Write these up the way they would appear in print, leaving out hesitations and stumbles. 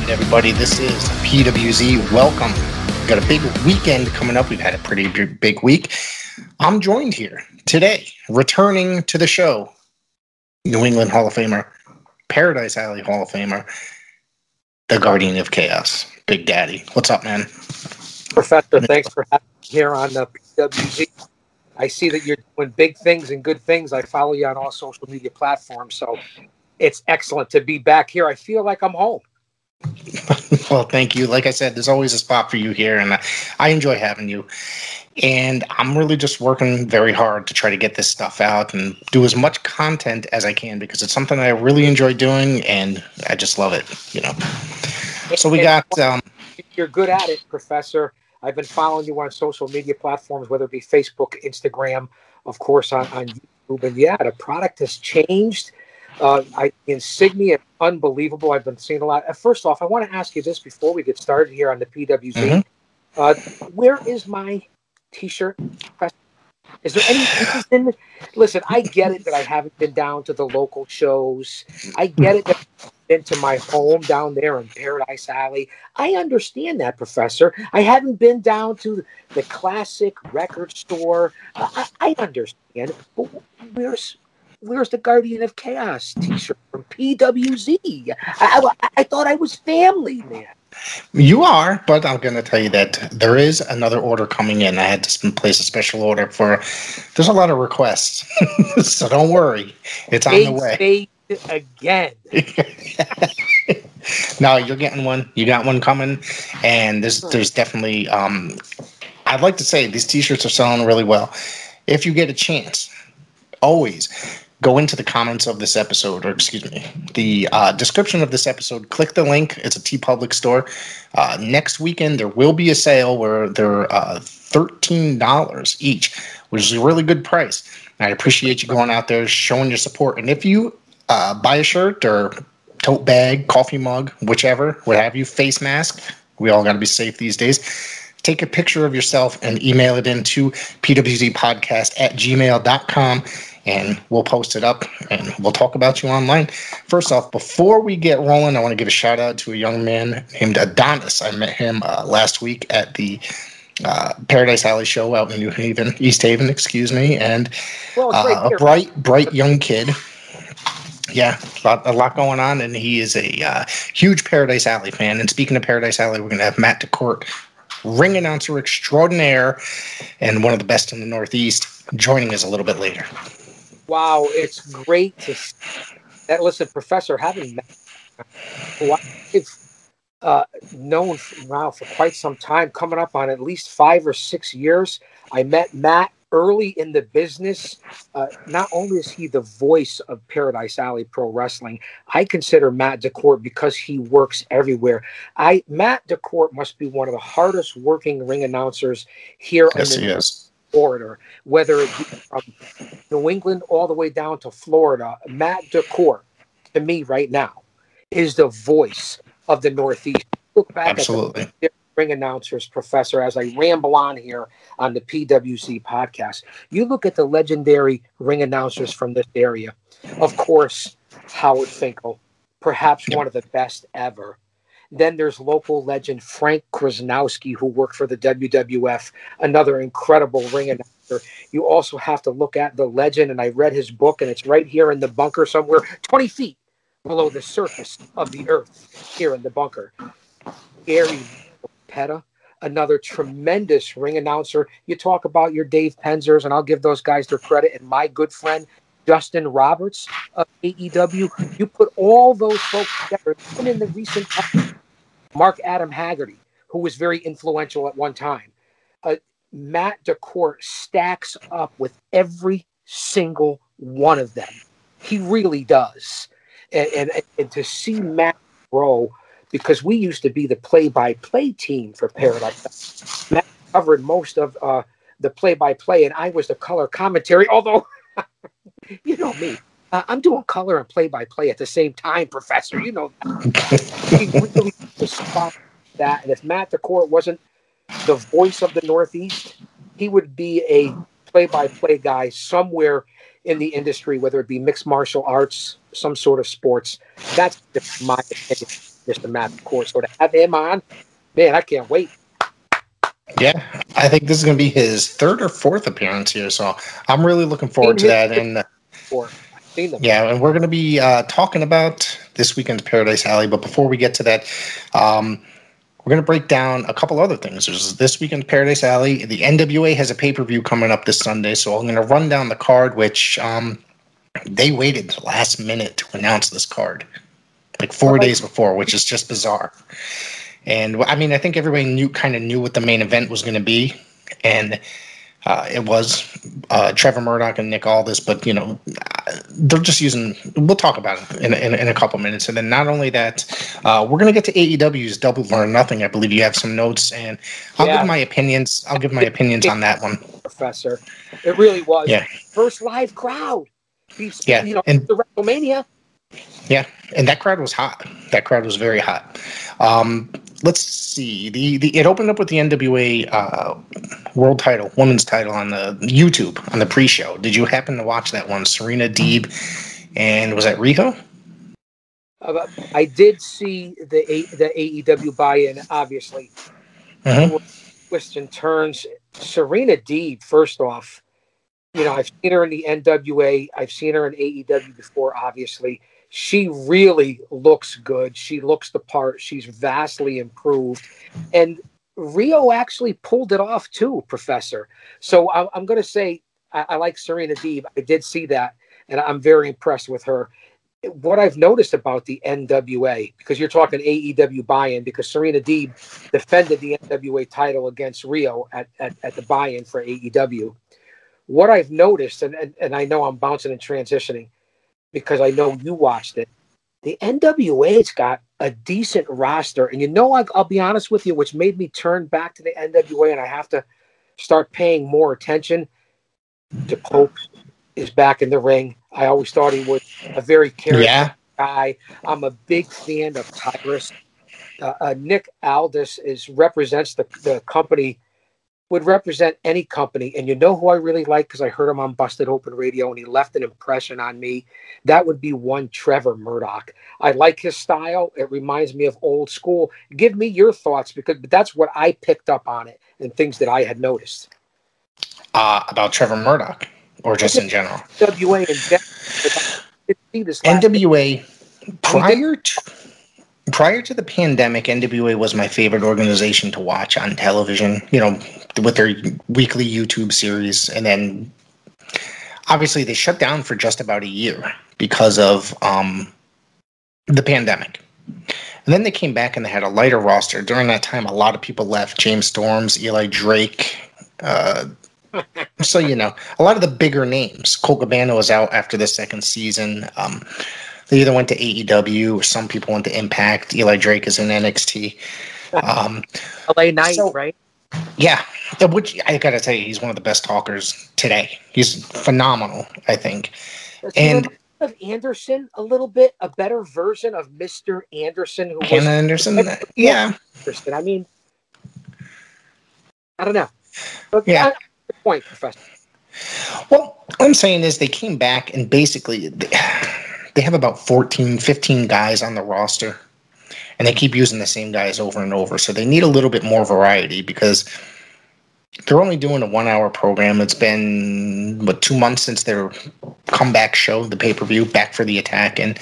right, everybody, this is PWZ. Welcome. We've got a big weekend coming up. We've had a pretty big week. I'm joined here today, returning to the show, New England Hall of Famer, Paradise Alley Hall of Famer, the Guardian of Chaos, Big Daddy. What's up, man? Professor, thanks for having me here on the PWZ. I see that you're doing big things and good things. I follow you on all social media platforms, so it's excellent to be back here. I feel like I'm home. Well, thank you. Like I said, there's always a spot for you here, and I enjoy having you. And I'm really just working very hard to try to get this stuff out and do as much content as I can because it's something I really enjoy doing, and I just love it, you know. So we got... You're good at it, Professor. I've been following you on social media platforms, whether it be Facebook, Instagram, of course, on YouTube. And yeah, the product has changed. Insignia, unbelievable. I've been seeing a lot. First off, I want to ask you this before we get started here on the PWZ. Where is my T-shirt? Is there any reason? Listen, I get it that I haven't been down to the local shows. I get it that I've been to my home down there in Paradise Alley. I understand that, Professor. I haven't been down to the classic record store. I understand. But where's the Guardian of Chaos T-shirt from PWZ? I thought I was family, man. You are, but I'm going to tell you that there is another order coming in. I had to place a special order for... There's a lot of requests, so don't worry. It's on the way. Again. No, you're getting one. You got one coming, and there's definitely... I'd like to say these T-shirts are selling really well. If you get a chance, always... go into the comments of this episode, or excuse me, the description of this episode. Click the link. It's a TeePublic store. Next weekend, there will be a sale where they're $13 each, which is a really good price. I appreciate you going out there, showing your support. And if you buy a shirt or tote bag, coffee mug, whichever, what have you, face mask, we all got to be safe these days. Take a picture of yourself and email it into pwzpodcast@gmail.com. And we'll post it up, and we'll talk about you online. First off, before we get rolling, I want to give a shout-out to a young man named Adonis. I met him last week at the Paradise Alley show out in East Haven, excuse me. And a bright young kid. Yeah, a lot going on, and he is a huge Paradise Alley fan. And speaking of Paradise Alley, we're going to have Matt Dacorte, ring announcer extraordinaire and one of the best in the Northeast, joining us a little bit later. Wow, it's great to see that. Listen, Professor, having met who I've known now for quite some time, coming up on at least 5 or 6 years. I met Matt early in the business. Not only is he the voice of Paradise Alley Pro Wrestling, I consider Matt Dacorte, because he works everywhere. Matt Dacorte must be one of the hardest working ring announcers here in the Florida, whether it be from New England all the way down to Florida. Matt Dacorte, to me right now, is the voice of the Northeast. Look back at the ring announcers, Professor, as I ramble on here on the PWZ podcast. You look at the legendary ring announcers from this area. Of course, Howard Finkel, perhaps one of the best ever. Then there's local legend Frank Krasnowski, who worked for the WWF, another incredible ring announcer. You also have to look at the legend, and I read his book, and it's right here in the bunker somewhere, 20 feet below the surface of the earth, here in the bunker. Gary Petta, another tremendous ring announcer. You talk about your Dave Penzers, and I'll give those guys their credit, and my good friend Justin Roberts of AEW. You put all those folks together, even in the recent past, Mark Adam Haggerty, who was very influential at one time. Matt Dacorte stacks up with every single one of them. He really does. And to see Matt grow, because we used to be the play-by-play team for Paradise. Matt covered most of the play-by-play, and I was the color commentary, although... You know me. I'm doing color and play-by-play at the same time, Professor. You know that. He really spot that. And if Matt Dacorte wasn't the voice of the Northeast, he would be a play-by-play guy somewhere in the industry, whether it be mixed martial arts, some sort of sports. That's my opinion. Mr. Matt Dacorte. So to have him on, man, I can't wait. Yeah, I think this is going to be his third or fourth appearance here, so I'm really looking forward to that. And I've seen them. yeah, and we're going to be talking about this weekend's Paradise Alley. But before we get to that, we're going to break down a couple other things. There's this weekend's Paradise Alley. The NWA has a pay-per-view coming up this Sunday, so I'm going to run down the card, which they waited the last minute to announce this card, like 4 days before, which is just bizarre. And I mean, I think everybody kind of knew what the main event was going to be, and it was Trevor Murdoch and Nick Aldis. But you know, they're just using. We'll talk about it in a couple minutes. And then not only that, we're going to get to AEW's Double or Nothing. I believe you have some notes, and I'll give my opinions. I'll give my opinions on that one, Professor. It really was. Yeah. First live crowd. Yeah. You know, and the WrestleMania. Yeah, and that crowd was hot. That crowd was very hot. Let's see. It opened up with the NWA world title, women's title on the YouTube on the pre-show. Did you happen to watch that one? Serena Deeb and was that Riho? I did see the AEW buy-in. Obviously, twists and turns. Serena Deeb, first off, you know, I've seen her in the NWA. I've seen her in AEW before. Obviously, she really looks good. She looks the part. She's vastly improved. And Rio actually pulled it off too, Professor. So I'm going to say I like Serena Deeb. I did see that, and I'm very impressed with her. What I've noticed about the NWA, because you're talking AEW buy-in, because Serena Deeb defended the NWA title against Rio at the buy-in for AEW. What I've noticed, and I know I'm bouncing and transitioning, because I know you watched it, the NWA's got a decent roster. And you know, I'll be honest with you, which made me turn back to the NWA, and I have to start paying more attention. The Pope is back in the ring. I always thought he was a very charismatic guy. I'm a big fan of Tyrus. Nick Aldis represents the company, would represent any company. And you know who I really like, because I heard him on Busted Open Radio and he left an impression on me? That would be one Trevor Murdoch. I like his style. It reminds me of old school. Give me your thoughts, because that's what I picked up on it and things that I had noticed. About Trevor Murdoch, or just in general? NWA NWA, prior to the pandemic, NWA was my favorite organization to watch on television, you know, with their weekly YouTube series. And then obviously they shut down for just about a year because of the pandemic. And then they came back and they had a lighter roster. During that time, a lot of people left. James Storms, Eli Drake. So, you know, a lot of the bigger names. Colt Cabana was out after the second season. They either went to AEW or some people went to Impact. Eli Drake is in NXT. LA Knight, right? Yeah, which I got to tell you, he's one of the best talkers today. He's phenomenal, I think. And of Anderson a little bit, a better version of Mr. Anderson, who Ken was Anderson. Yeah. Anderson. I mean, I don't know. But yeah. Good point, Professor. Well, what I'm saying is they came back and basically they have about 14, 15 guys on the roster, and they keep using the same guys over and over. So they need a little bit more variety, because they're only doing a 1 hour program. It's been, 2 months since their comeback show, the pay-per-view, Back for the Attack. And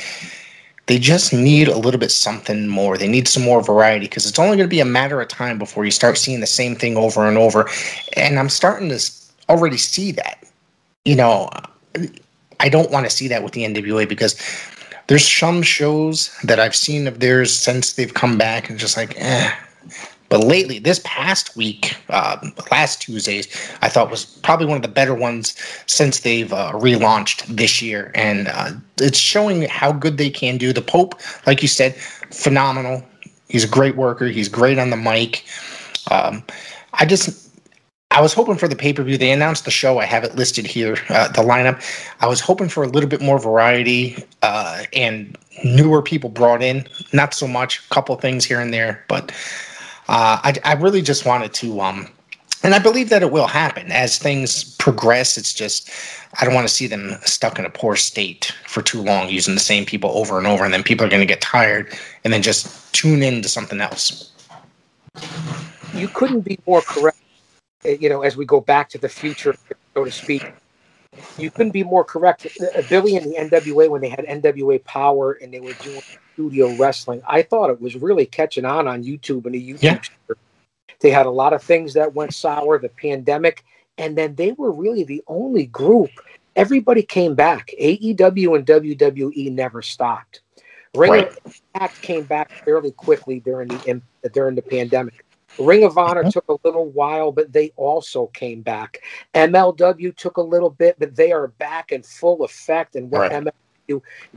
they just need a little bit something more. They need some more variety, because it's only going to be a matter of time before you start seeing the same thing over and over. And I'm starting to already see that. You know, I don't want to see that with the NWA, because there's some shows that I've seen of theirs since they've come back and just like, eh. But lately, this past week, last Tuesdays, I thought was probably one of the better ones since they've relaunched this year. And it's showing how good they can do. The Pope, like you said, phenomenal. He's a great worker. He's great on the mic. I was hoping for the pay-per-view. They announced the show. I have it listed here, the lineup. I was hoping for a little bit more variety and newer people brought in. Not so much, a couple things here and there, but I really just wanted to And I believe that it will happen as things progress. It's just, I don't want to see them stuck in a poor state for too long, using the same people over and over. And then people are going to get tired and then just tune into something else. You couldn't be more correct, as we go back to the future, so to speak. You couldn't be more correct. Billy and the NWA, when they had NWA Power and they were doing studio wrestling, I thought it was really catching on YouTube and the YouTube. Yeah. They had a lot of things that went sour, the pandemic, and then they were really the only group. Everybody came back. AEW and WWE never stopped. Ring of Impact came back fairly quickly during the pandemic. Ring of Honor took a little while, but they also came back. MLW took a little bit, but they are back in full effect. And what MLW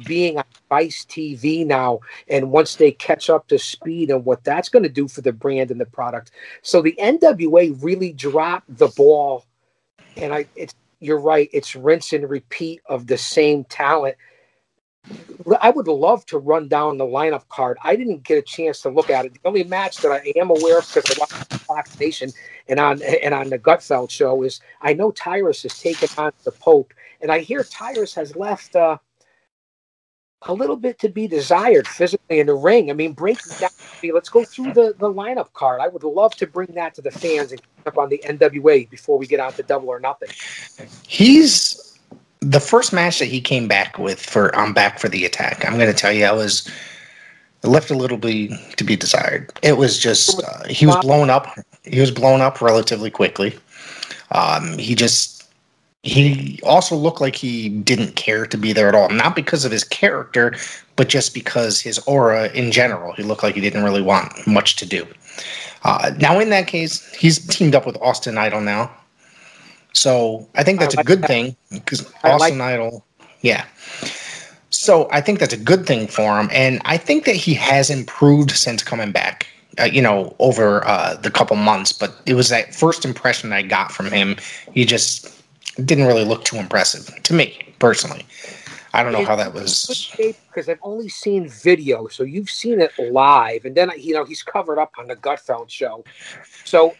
being on Vice TV now, and once they catch up to speed and what that's going to do for the brand and the product. So the NWA really dropped the ball. And you're right, it's rinse and repeat of the same talent. I would love to run down the lineup card. I didn't get a chance to look at it. The only match that I am aware of, because I watched Fox Nation and on the Gutfeld show, is I know Tyrus has taken on the Pope, and I hear Tyrus has left a little bit to be desired physically in the ring. I mean, break it down. Let's go through the lineup card. I would love to bring that to the fans and keep up on the NWA before we get on to Double or Nothing. He's the first match that he came back with for I'm Back for the Attack. I'm going to tell you, it left a little bit to be desired. It was just, he was blown up. He was blown up relatively quickly. He also looked like he didn't care to be there at all. Not because of his character, but just because his aura in general. He looked like he didn't really want much to do. Now, in that case, he's teamed up with Austin Idol now. So I think that's a good thing, because Austin Idol, yeah. So I think that's a good thing for him, and I think that he has improved since coming back, over the couple months. But it was that first impression I got from him. He just didn't really look too impressive to me personally. I don't know how that was. Because I've only seen video, so you've seen it live, and then he's covered up on the Gutfeld show. So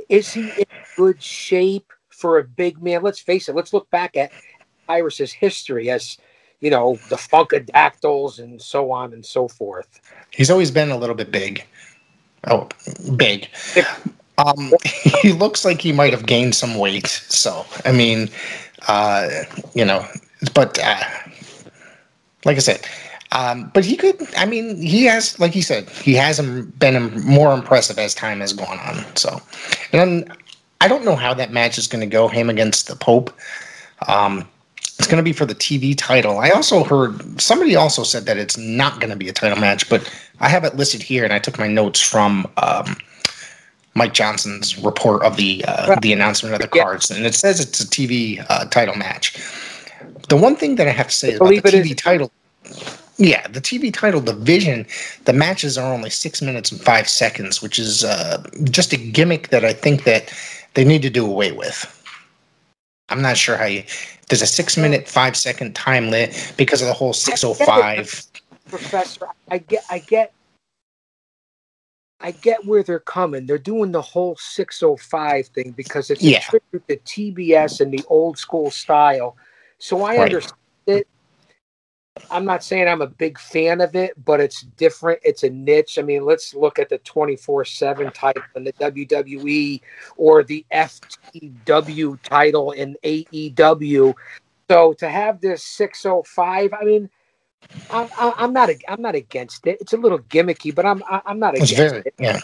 is he in good shape for a big man? Let's face it. Let's look back at Iris's history as, the Funkadactyls and so on and so forth. He's always been a little bit big. Oh, big. He looks like he might have gained some weight. So, I mean, but like I said, but he could, he has, like he said, he hasn't been more impressive as time has gone on. So, and then, I don't know how that match is going to go, him against the Pope. It's going to be for the TV title. I also heard, somebody also said that it's not going to be a title match, but I have it listed here, and I took my notes from Mike Johnson's report of the announcement of the cards, and it says it's a TV title match. The one thing that I have to say about the TV title, the TV title division, the matches are only 6 minutes and 5 seconds, which is just a gimmick that I think that they need to do away with. I'm not sure how there's a 6 minute, 5 second time limit because of the whole 6:05. Professor, I get where they're coming. They're doing the whole 6:05 thing because it's a tribute to TBS and the old school style. So I understand it. I'm not saying I'm a big fan of it, but it's different. It's a niche. I mean, let's look at the 24/7 title in the WWE or the FTW title in AEW. So to have this 6:05, I mean, I'm not against it. It's a little gimmicky, but I'm not against it. Yeah.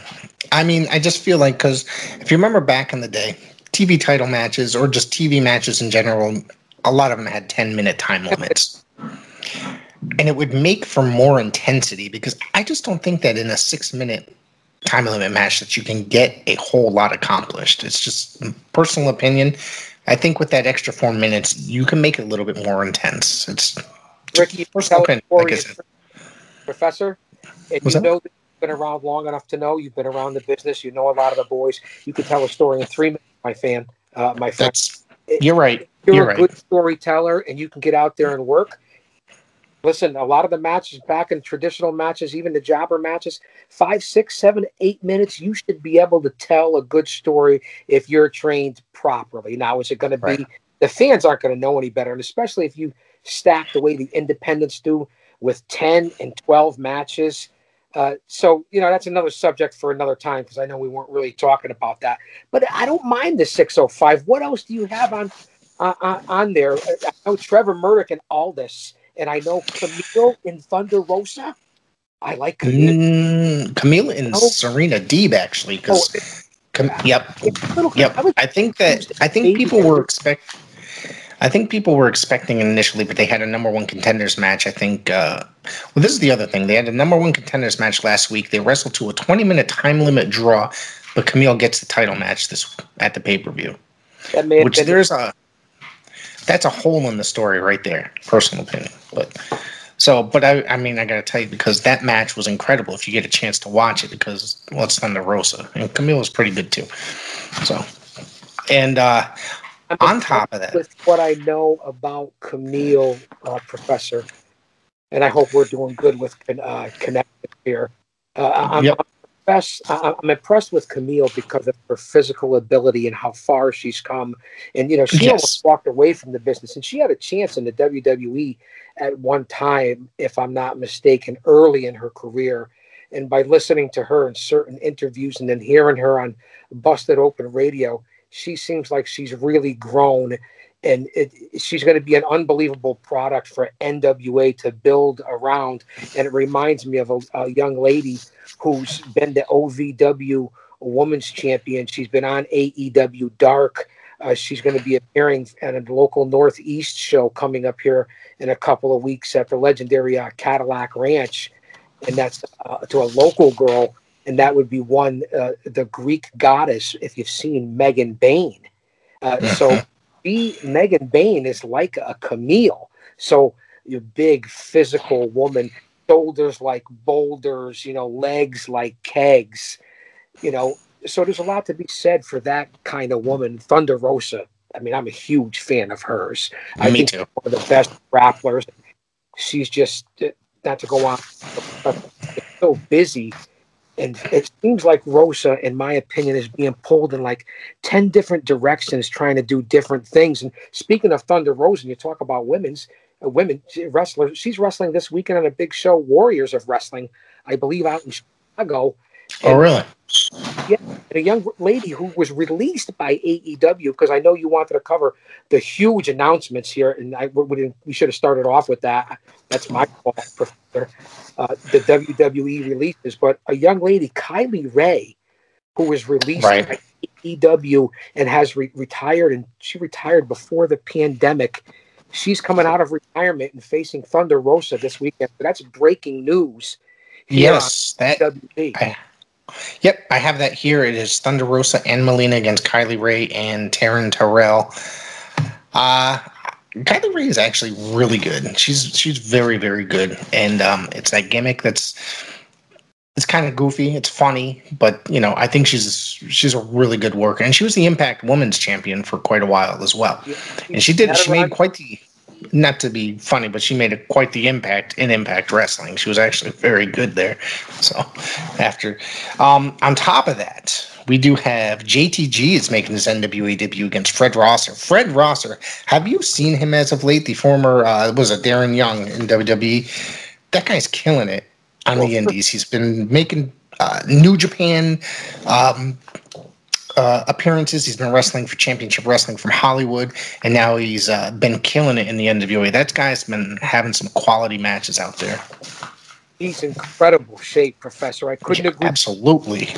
I mean, I just feel like, because if you remember back in the day, TV title matches or just TV matches in general, a lot of them had 10-minute time limits. And it would make for more intensity, because I just don't think that in a 6 minute time limit match that you can get a whole lot accomplished. It's just personal opinion. I think with that extra 4 minutes, you can make it a little bit more intense. It's Ricky, personal opinion, like I said. Professor, and you know that you've been around long enough to know you've been around the business. You know a lot of the boys. You could tell a story in 3 minutes, my friend. You're right. You're a good storyteller, and you can get out there and work. Listen, a lot of the matches back in traditional matches, even the jobber matches, 5, 6, 7, 8 minutes, you should be able to tell a good story if you're trained properly. Now, is it going to Right. be, the fans aren't going to know any better, and especially if you stack the way the independents do with 10 and 12 matches. So, that's another subject for another time because I know we weren't really talking about that. But I don't mind the 605. What else do you have on there? I know Trevor Murdoch and Aldis. And I know Camille in Thunderosa. I like Camille. Camille and Serena Deeb actually, because yep. I think people were expecting initially, but they had a number one contenders match. I think. Well, this is the other thing. They had a number one contenders match last week. They wrestled to a 20-minute time limit draw, but Camille gets the title match at the pay-per-view. That's a hole in the story right there. Personal opinion, but I mean, I gotta tell you, because that match was incredible. If you get a chance to watch it, because it's Thunderosa and Camille was pretty good too. So, and on top of that, with what I know about Camille, Professor, and I hope we're doing good with connecting here. I'm impressed with Camille because of her physical ability and how far she's come. And, she almost walked away from the business. And she had a chance in the WWE at one time, if I'm not mistaken, early in her career. And by listening to her in certain interviews and then hearing her on Busted Open Radio, she seems like she's really grown. And she's going to be an unbelievable product for NWA to build around. And it reminds me of a young lady who's been the OVW Women's Champion. She's been on AEW Dark. She's going to be appearing at a local Northeast show coming up here in a couple of weeks at the legendary Cadillac Ranch. And that's to a local girl. And that would be the Greek goddess, if you've seen Megan Bain. So Megan Bain is like a Camille. So you're big physical woman, shoulders like boulders, legs like kegs, so there's a lot to be said for that kind of woman. Thunderosa, I mean, I'm a huge fan of hers. I think she's one of the best grapplers. She's just, not to go on, so busy. And it seems like Rosa, in my opinion, is being pulled in like 10 different directions, trying to do different things. And speaking of Thunder Rosa, and you talk about women wrestlers, she's wrestling this weekend on a big show, Warriors of Wrestling, I believe, out in Chicago. And, really? Yeah, and a young lady who was released by AEW, because I know you wanted to cover the huge announcements here, and we should have started off with that. That's my fault, Professor. The WWE releases, but a young lady, Kylie Ray, who was released by AEW and has retired, and she retired before the pandemic. She's coming out of retirement and facing Thunder Rosa this weekend. So that's breaking news. Yes, Yep, I have that here. It is Thunderosa and Molina against Kylie Ray and Taryn Tyrell. Kylie Ray is actually really good. She's very, very good, and it's that gimmick it's kind of goofy. It's funny, but I think she's a really good worker, and she was the Impact Women's Champion for quite a while as well. Yeah, and she made quite the. Not to be funny, but she made quite the impact in Impact Wrestling. She was actually very good there. So, on top of that, we do have JTG is making his NWA debut against Fred Rosser. Fred Rosser, have you seen him as of late? The former, Darren Young in WWE? That guy's killing it on the indies. He's been making New Japan appearances. He's been wrestling for Championship Wrestling from Hollywood, and now he's been killing it in the NWA. That guy's been having some quality matches out there. He's in incredible shape, Professor. I couldn't agree. Absolutely.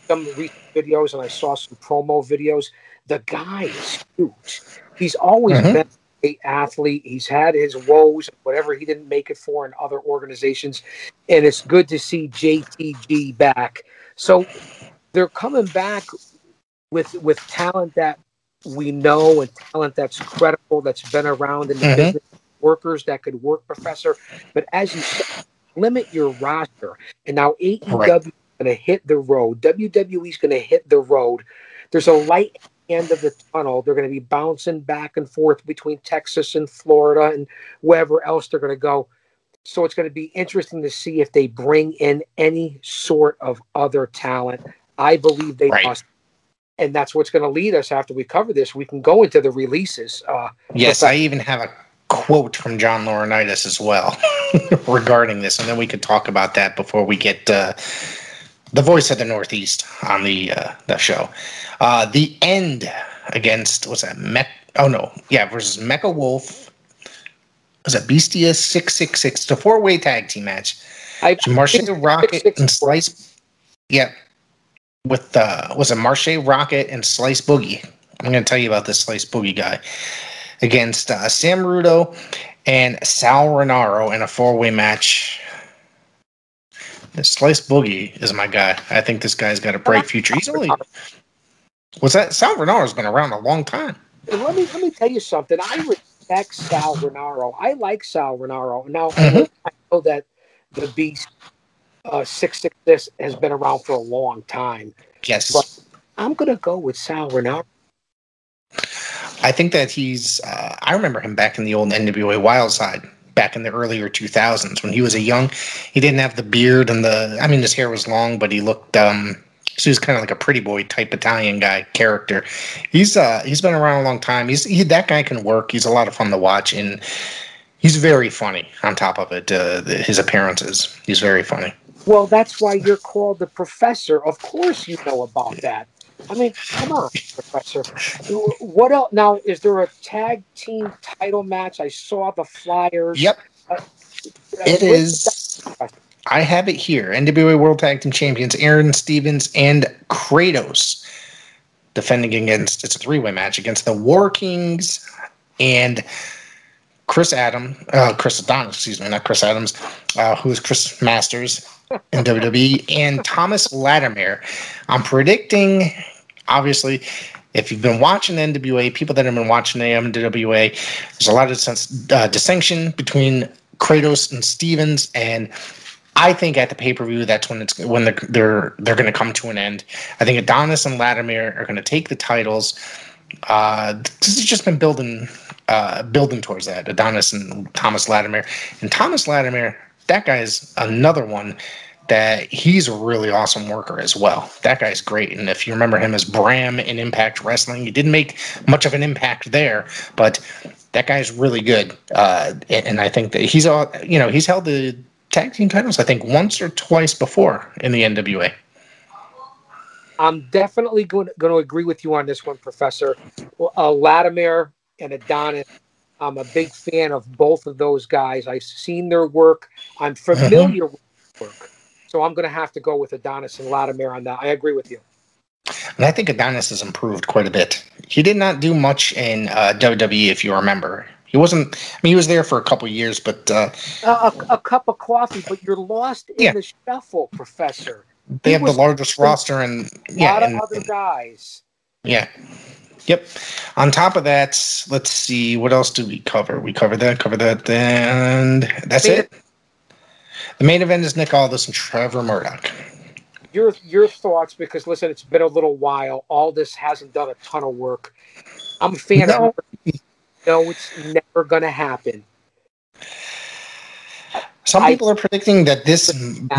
Some recent videos, and I saw some promo videos. The guy is huge. He's always been a great athlete. He's had his woes, whatever he didn't make it for in other organizations, and it's good to see JTG back. So they're coming back with talent that we know and talent that's credible, that's been around in the business, workers that could work, Professor. But as you said, limit your roster. And now AEW is going to hit the road. WWE is going to hit the road. There's a light end of the tunnel. They're going to be bouncing back and forth between Texas and Florida and wherever else they're going to go. So it's going to be interesting to see if they bring in any sort of other talent. I believe they must. And that's what's going to lead us after we cover this. We can go into the releases. Yes, I even have a quote from John Laurinaitis as well regarding this. And then we could talk about that before we get the voice of the Northeast on the show. The End against, what's that? Versus Mecha Wolf. Was it Beastia 666? It's a 4-way tag team match. Marche Rocket and Slice. Yeah. With was it Marche Rocket and Slice Boogie? I'm going to tell you about this Slice Boogie guy against Sam Rudo and Sal Renaro in a 4-way match. The Slice Boogie is my guy. I think this guy's got a bright future. He's only Sal Renaro's been around a long time. Let me tell you something. I respect Sal Renaro. I like Sal Renaro. Now I know that the Beast 666 has been around for a long time. Yes, but I'm gonna go with Sal Renaro. I think that he's. I remember him back in the old NWA Wildside, back in the earlier 2000s when he was he didn't have the beard and his hair was long, but he looked. So he was kind of like a pretty boy type Italian guy character. He's been around a long time. That guy can work. He's a lot of fun to watch, and he's very funny. On top of it, his appearances, he's very funny. Well, that's why you're called the Professor. Of course, you know about that. I mean, come on, Professor. What else? Now, is there a tag team title match? I saw the flyers. Yep. It is. I have it here. NWA World Tag Team Champions Aaron Stevens and Kratos defending against, it's a 3-way match, against the War Kings and Chris Adonis, not Chris Adams, who is Chris Masters in WWE, and Thomas Latimer. I'm predicting, obviously, if you've been watching the NWA, people that have been watching the NWA, there's a lot of dissension between Kratos and Stevens, and I think at the pay-per-view, that's when they're going to come to an end. I think Adonis and Latimer are going to take the titles. This has just been building towards that. Adonis and Thomas Latimer. And Thomas Latimer, that guy's another one that he's a really awesome worker as well. That guy's great. And if you remember him as Bram in Impact Wrestling, he didn't make much of an impact there, but that guy's really good. And I think that he's held the tag team titles, I think, once or twice before in the NWA. I'm definitely going to agree with you on this one, Professor. Latimer and Adonis, I'm a big fan of both of those guys. I've seen their work. I'm familiar with their work. So I'm going to have to go with Adonis and Latimer on that. I agree with you. And I think Adonis has improved quite a bit. He did not do much in WWE, if you remember. He wasn't. He was there for a couple of years, but a cup of coffee. But you're lost in the shuffle, Professor. They have the largest roster, and a lot of other guys. Yeah. Yep. On top of that, let's see, what else do we cover? We cover that, and that's it. The main event is Nick Aldis and Trevor Murdoch. Your thoughts, because listen, it's been a little while. Aldis hasn't done a ton of work. I'm a fan of him. No, it's never going to happen. Some people are predicting that this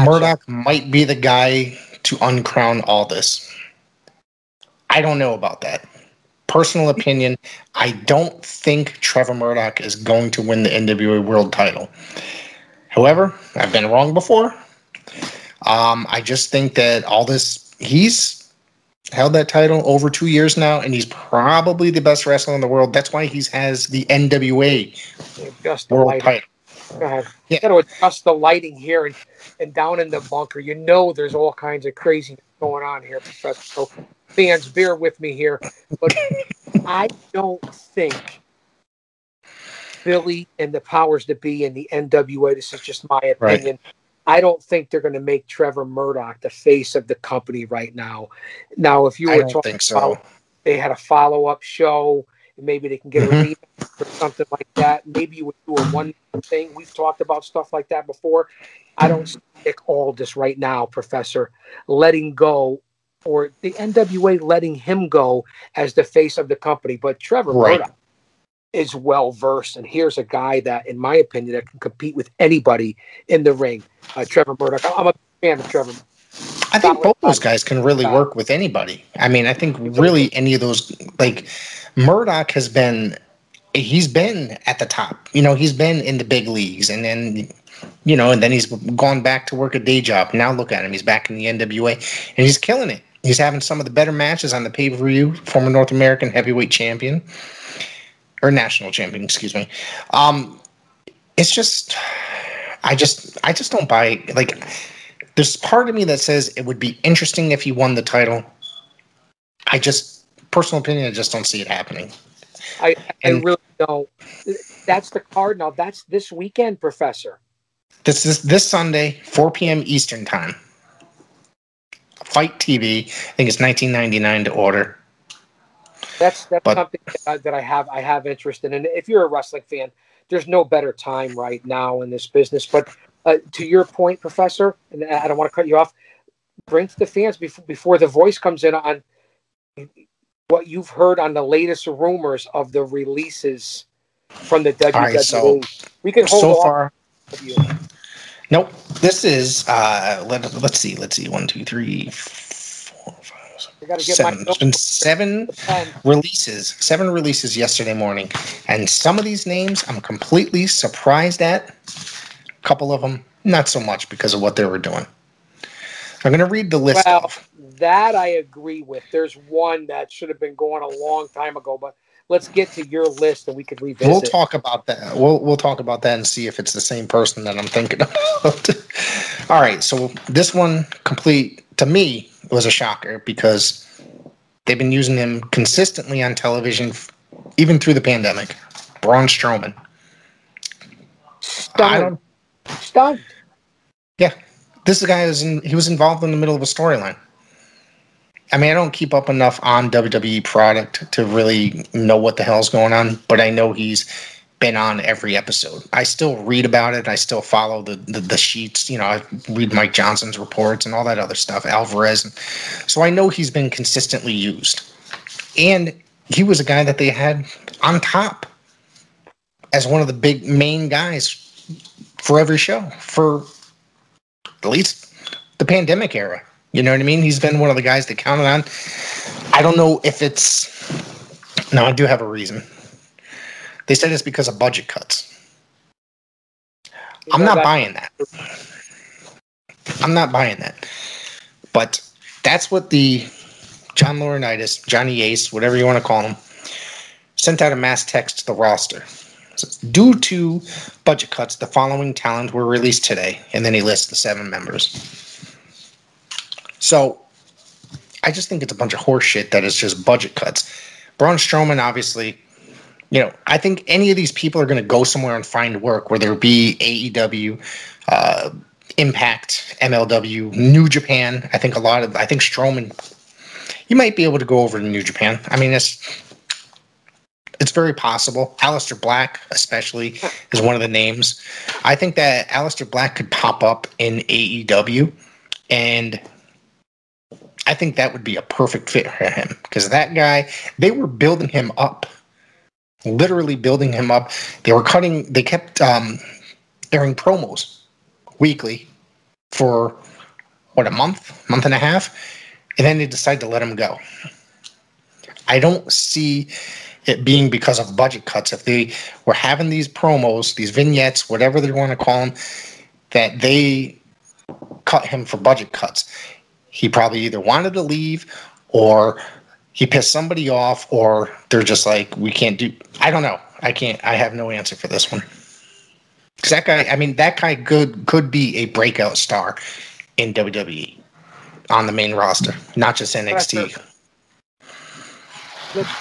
Murdoch might be the guy to uncrown Aldis. I don't know about that. Personal opinion, I don't think Trevor Murdoch is going to win the NWA World title. However, I've been wrong before. I just think that Aldis, he's held that title over 2 years now, and he's probably the best wrestler in the world. That's why he has the NWA World title. Go ahead. You got to adjust the lighting here and down in the bunker. You know there's all kinds of crazy going on here, Professor. So fans, bear with me here. But I don't think Billy and the powers that be in the NWA, this is just my opinion, I don't think they're going to make Trevor Murdoch the face of the company right now. Now, if you were talking about they had a follow-up show, maybe they can get a rematch or something like that. Maybe you would do a one thing. We've talked about stuff like that before. I don't see Nick Aldis right now, Professor, letting go, or the NWA letting him go as the face of the company. But Trevor Murdoch, is well versed, and here's a guy that, in my opinion, that can compete with anybody in the ring. Trevor Murdoch. I'm a fan of Trevor. I think both those guys can really work with anybody. I mean, I think really any of those, like Murdoch he's been at the top. You know, he's been in the big leagues, and then and then he's gone back to work a day job. Now look at him; he's back in the NWA, and he's killing it. He's having some of the better matches on the pay-per-view. Former North American heavyweight champion. Or national champion, excuse me. It's just, I just don't buy. Like, there's part of me that says it would be interesting if he won the title. Personal opinion, I just don't see it happening. I really don't. That's the card now. That's this weekend, Professor. This Sunday, 4 p.m. Eastern time. Fight TV. I think it's $19.99 to order. That's something that I have interest in. And if you're a wrestling fan, there's no better time right now in this business. But to your point, Professor, and I don't want to cut you off, bring to the fans before the voice comes in on what you've heard on the latest rumors of the releases from the WWE. Right, so we can hold so off far. Nope. This is let's see. 1, 2, 3, 4, 5. 7. There's been 7 releases. 7 releases yesterday morning, and some of these names I'm completely surprised at. A couple of them, not so much because of what they were doing. I'm going to read the list off. That I agree with. There's one that should have been going a long time ago, but let's get to your list and we could revisit. We'll talk about that. We'll talk about that and see if it's the same person that I'm thinking about. All right, so this one to me was a shocker because they've been using him consistently on television even through the pandemic. Braun Strowman. Stunned. Yeah. This guy he was involved in the middle of a storyline. I mean, I don't keep up enough on WWE product to really know what the hell's going on, but I know he's been on every episode. I still read about it. I still follow the sheets. I read Mike Johnson's reports and all that other stuff, Alvarez. So I know he's been consistently used. And he was a guy that they had on top as one of the big main guys for every show for at least the pandemic era. You know what I mean? He's been one of the guys they counted on. I don't know if it's... No, I do have a reason. They said it's because of budget cuts. I'm not buying that. I'm not buying that. But that's what the John Laurinaitis, Johnny Ace, whatever you want to call him, sent out a mass text to the roster. Due to budget cuts, the following talent were released today. And then he lists the 7 members. So, I just think it's a bunch of horse shit that is just budget cuts. Braun Strowman, obviously, I think any of these people are going to go somewhere and find work, whether it be AEW, Impact, MLW, New Japan. I think Strowman, he might be able to go over to New Japan. I mean, it's very possible. Aleister Black, especially, is one of the names. I think that Aleister Black could pop up in AEW, and I think that would be a perfect fit for him because that guy, they were building him up, literally building him up. They kept airing promos weekly for, a month and a half, and then they decided to let him go. I don't see it being because of budget cuts. If they were having these promos, these vignettes, whatever they want to call them, that they cut him for budget cuts. He probably either wanted to leave or he pissed somebody off or they're just like, we can't do... I don't know. I have no answer for this one. Because that guy could be a breakout star in WWE on the main roster, not just NXT.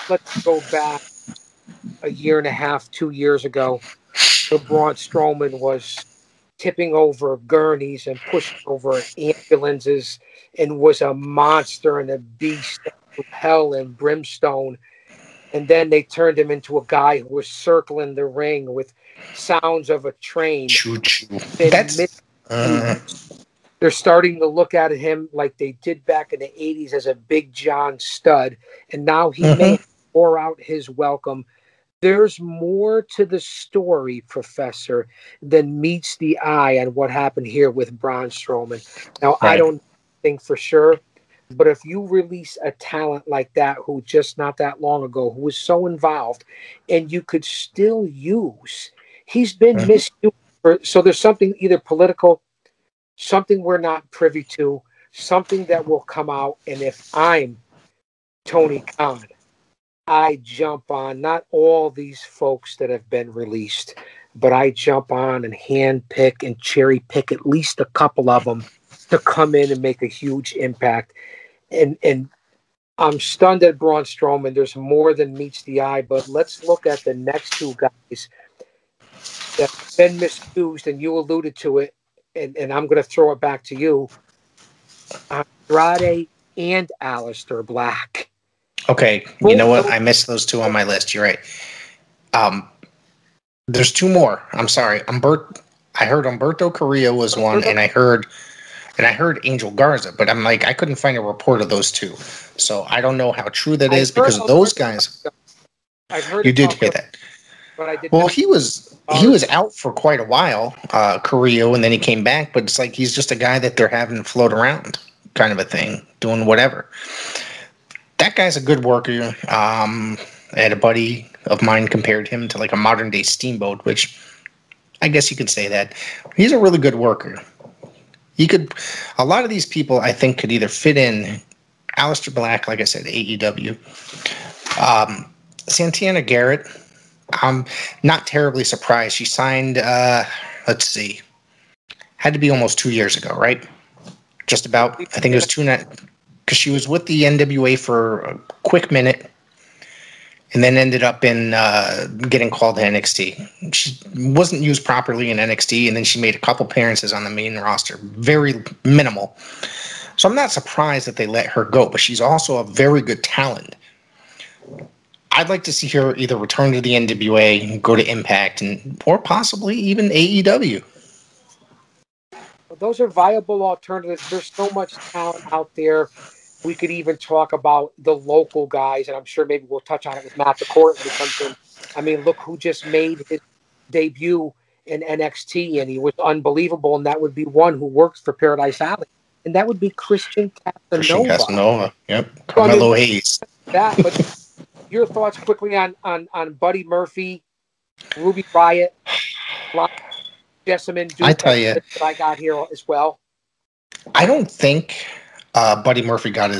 Let's go back a year and a half, 2 years ago. Braun Strowman was tipping over gurneys and pushing over ambulances and was a monster and a beast of hell and brimstone. And then they turned him into a guy who was circling the ring with sounds of a train. Choo-choo. They're starting to look at him like they did back in the 80s as a Big John stud. And now he may pour out his welcome there's more to the story, Professor, than meets the eye on what happened here with Braun Strowman. Now, I Right. don't think for sure, but if you release a talent like that who just not that long ago, who was so involved, and you could still use, he's been misused. So there's something either political, something we're not privy to, something that will come out. And if I'm Tony Khan, I jump on not all these folks that have been released, but I jump on and hand pick and cherry pick at least a couple of them to come in and make a huge impact. And I'm stunned at Braun Strowman. There's more than meets the eye, but let's look at the next two guys that have been misused, and you alluded to it, and I'm going to throw it back to you. Andrade and Aleister Black. Okay, you know what? I missed those two on my list. You're right. There's two more. I'm sorry. I heard Humberto Carrillo was one, and I heard Angel Garza, but I'm like, I couldn't find a report of those two, so I don't know how true that is because of those guys. I've heard you did hear that, but I did. Well, he was out for quite a while, Carrillo, and then he came back. But it's like he's just a guy that they're having float around, kind of a thing, doing whatever. That guy's a good worker. I had a buddy of mine compared him to like a modern day Steamboat, which I guess you could say that. He's a really good worker. A lot of these people I think could either fit in. Aleister Black, like I said, AEW. Santiana Garrett, I'm not terribly surprised. She signed, let's see, had to be almost 2 years ago, right? Just about. I think it was 2 because she was with the NWA for a quick minute and then ended up in getting called to NXT. She wasn't used properly in NXT, and then she made a couple appearances on the main roster. Very minimal. So I'm not surprised that they let her go, but she's also a very good talent. I'd like to see her either return to the NWA, go to Impact, or possibly even AEW. Those are viable alternatives. There's so much talent out there. We could even talk about the local guys, and I'm sure maybe we'll touch on it with Matt Dacorte when he comes in. I mean, look who just made his debut in NXT, and he was unbelievable, and that would be one who works for Paradise Alley, and that would be Christian Casanova. Yep. Carmelo Hayes. But your thoughts quickly on Buddy Murphy, Ruby Riott, Jessamine Duke. I tell you, that I got here as well. I don't think Buddy Murphy got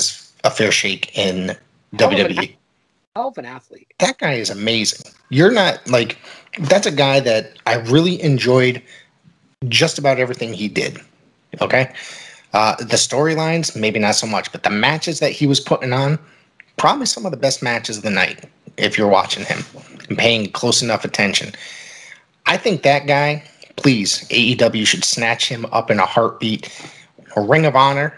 a fair shake in WWE. Hell of an athlete. That guy is amazing. You're not like, that's a guy that I really enjoyed just about everything he did. Okay. The storylines, maybe not so much, but the matches that he was putting on, probably some of the best matches of the night if you're watching him and paying close enough attention. I think that guy, please, AEW should snatch him up in a heartbeat. A Ring of Honor,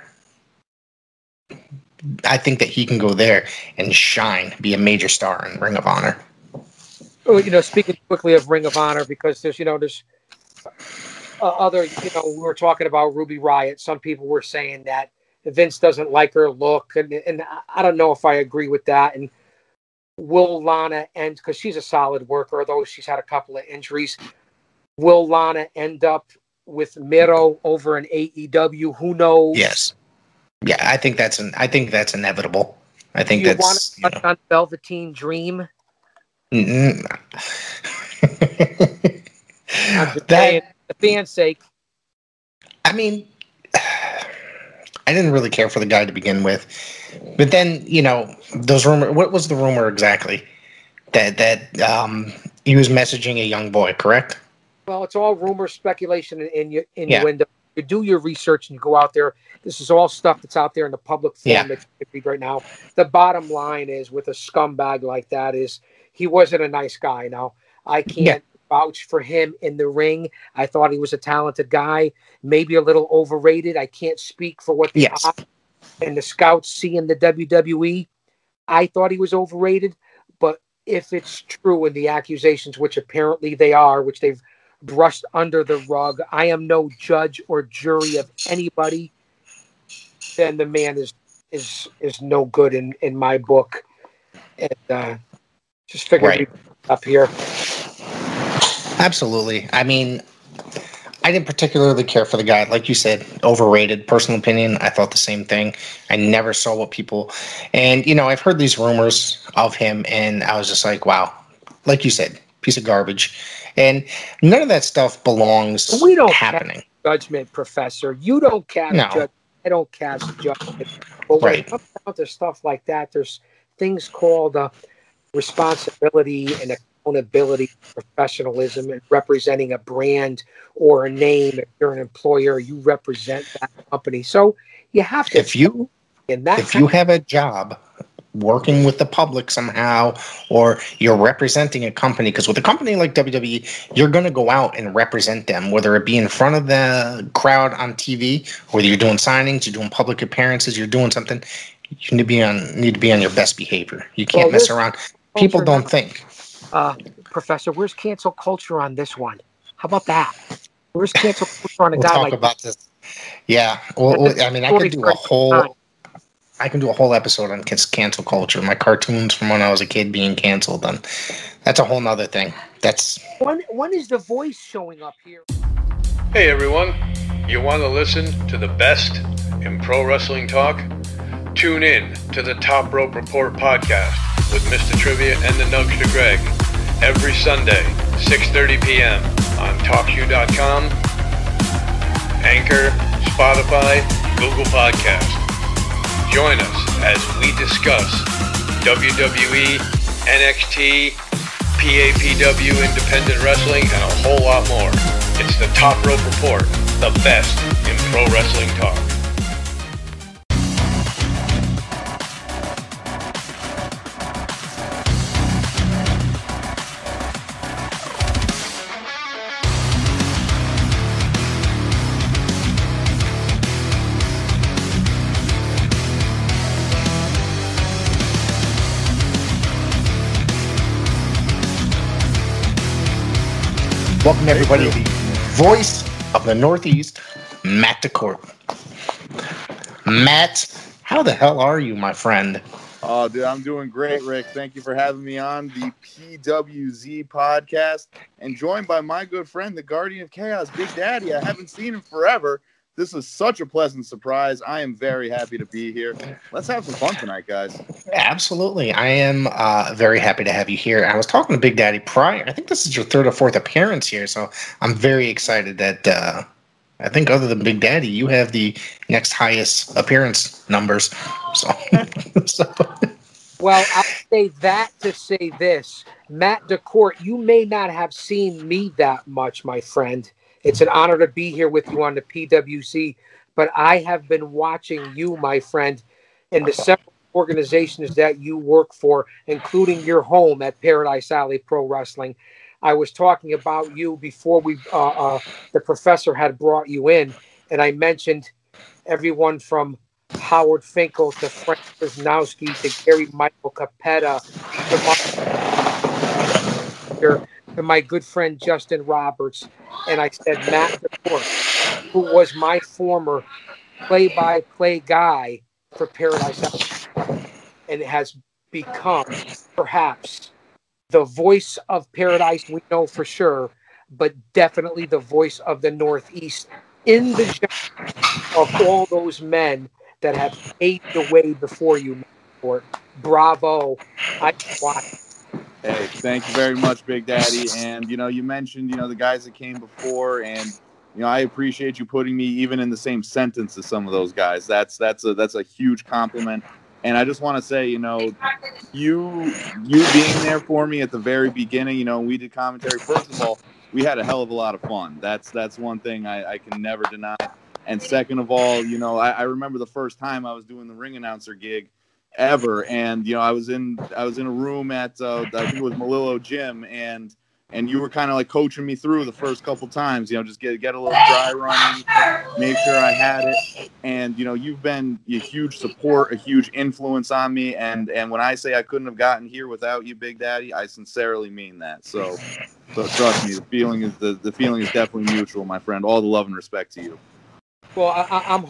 I think that he can go there and shine, be a major star in Ring of Honor. Speaking quickly of Ring of Honor, because there's other, we were talking about Ruby Riott. Some people were saying that Vince doesn't like her look, and I don't know if I agree with that. And will Lana end, because she's a solid worker, although she's had a couple of injuries, will Lana end up with Miro over in AEW? Who knows? Yes. Yeah, I think that's inevitable. I think Do you want to touch on Velveteen Dream? I'm just saying, for the fans' sake. I mean, I didn't really care for the guy to begin with, but then those rumor. What was the rumor exactly? That he was messaging a young boy, correct? Well, it's all rumor, speculation, and innuendo. You do your research and you go out there. This is all stuff that's out there in the public forum that you can read right now. The bottom line is, with a scumbag like that, is he wasn't a nice guy. Now, I can't vouch for him in the ring. I thought he was a talented guy, maybe a little overrated. I can't speak for what the odds and the scouts see in the WWE. I thought he was overrated, but if it's true in the accusations, which apparently they are, which they've brushed under the rug, I am no judge or jury of anybody, then the man is no good in my book. And Just figured we'd up here. Absolutely. I mean, I didn't particularly care for the guy. Like you said, overrated. Personal opinion, I thought the same thing. I never saw what people... And, I've heard these rumors of him, and I was just like, wow. Like you said, piece of garbage. And none of that stuff belongs we don't happening. Cast judgment, Professor. You don't cast judgment. I don't cast judgment. But when it comes down to stuff like that, there's things called responsibility and accountability, professionalism, and representing a brand or a name. If you're an employer, you represent that company. So you have to. If you have a job working with the public somehow, or you're representing a company, because with a company like WWE, you're going to go out and represent them, whether it be in front of the crowd on TV, whether you're doing signings, you're doing public appearances, you're doing something. You need to be on your best behavior. You can't mess around. People don't think. Professor, where's cancel culture on this one? How about that? Where's cancel culture on a guy like... We'll talk about this. Yeah. Well, I mean, I could do a whole episode on cancel culture. My cartoons from when I was a kid being canceled. And that's a whole nother thing. When is The Voice showing up here? Hey, everyone. You want to listen to the best in pro wrestling talk? Tune in to the Top Rope Report podcast with Mr. Trivia and the Nugster Greg every Sunday, 6:30 p.m. on TalkShoe.com, Anchor, Spotify, Google Podcast. Join us as we discuss WWE, NXT, PAPW independent wrestling, and a whole lot more. It's the Top Rope Report, the best in pro wrestling talk. Welcome, everybody, to the voice of the Northeast, Matt Dacorte. Matt, how the hell are you, my friend? Oh, dude, I'm doing great, Rick. Thank you for having me on the PWZ podcast, and joined by my good friend, the Guardian of Chaos, Big Daddy. I haven't seen him forever. This is such a pleasant surprise. I am very happy to be here. Let's have some fun tonight, guys. Absolutely. I am very happy to have you here. I was talking to Big Daddy prior. I think this is your third or fourth appearance here, so I'm very excited that I think other than Big Daddy, you have the next highest appearance numbers. So. Well, I'll say that to say this. Matt Dacorte, you may not have seen me that much, my friend. It's an honor to be here with you on the PWC, but I have been watching you, my friend, in the several organizations that you work for, including your home at Paradise Alley Pro Wrestling. I was talking about you before the professor had brought you in, and I mentioned everyone from Howard Finkel to Frank Wisnowski to Gary Michael Capetta to my good friend Justin Roberts. And I said, Matt Dacorte, who was my former play-by-play guy for Paradise Alley, and has become perhaps the voice of Paradise, we know for sure, but definitely the voice of the Northeast in the genre of all those men that have paved the way before you, Matt Dacorte. Bravo. I watched. Hey, thank you very much, Big Daddy. And, you mentioned, the guys that came before, and, I appreciate you putting me even in the same sentence as some of those guys. That's a huge compliment. And I just want to say, you being there for me at the very beginning, we did commentary. First of all, we had a hell of a lot of fun. That's one thing I can never deny. And second of all, I remember the first time I was doing the ring announcer gig ever, and I was in a room at I think it was Molina Gym, and you were kind of like coaching me through the first couple times, just get a little dry running, make sure I had it, and you've been a huge support, a huge influence on me, and when I say I couldn't have gotten here without you, Big Daddy, I sincerely mean that. So trust me, the feeling is definitely mutual, my friend. All the love and respect to you. Well, I'm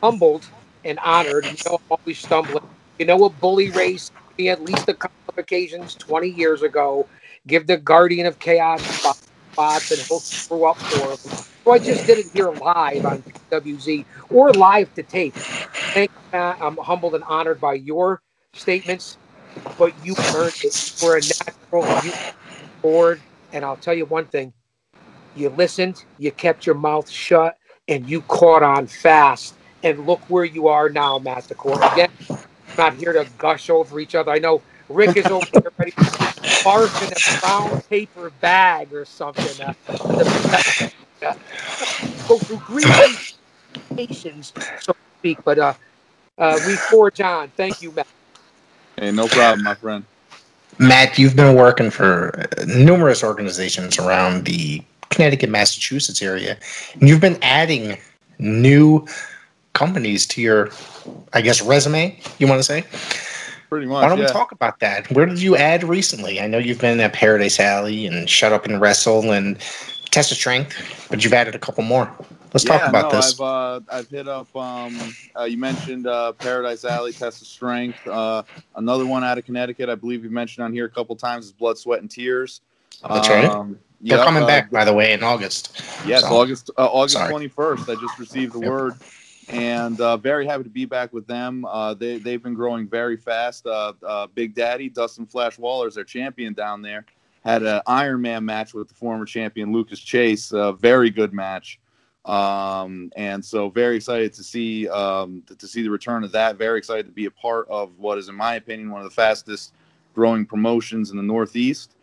humbled and honored. I'm always stumbling. A bully race me at least a couple of occasions 20 years ago. Give the Guardian of Chaos spots and he'll screw up for him. So I just did it here live on PWZ or live to tape. Thank you, Matt. I'm humbled and honored by your statements, but you earned it. You were a natural. You bored, and I'll tell you one thing. You listened, you kept your mouth shut, and you caught on fast. And look where you are now, Matt Dacorte. Again, I'm not here to gush over each other. I know Rick is over here ready to barf in a brown paper bag or something. Go through gradations, so to speak. But we forge on. Thank you, Matt. Hey, no problem, my friend. Matt, you've been working for numerous organizations around the Connecticut, Massachusetts area, and you've been adding new companies to your, I guess, resume, you want to say? Pretty much. Why don't we talk about that? Where did you add recently? I know you've been at Paradise Alley and Shut Up and Wrestle and Test of Strength, but you've added a couple more. Let's talk about this. I've hit up. You mentioned Paradise Alley, Test of Strength. Another one out of Connecticut, I believe you mentioned on here a couple times, is Blood, Sweat, and Tears. That's right. They're coming back, by the way, in August. Yes, so, August 21st. I just received the word, and very happy to be back with them. They've been growing very fast. Big Daddy Dustin Flash Waller is their champion down there. Had an Iron Man match with the former champion Lucas Chase. A very good match. And so very excited to see the return of that. Very excited to be a part of what is, in my opinion, one of the fastest growing promotions in the Northeast.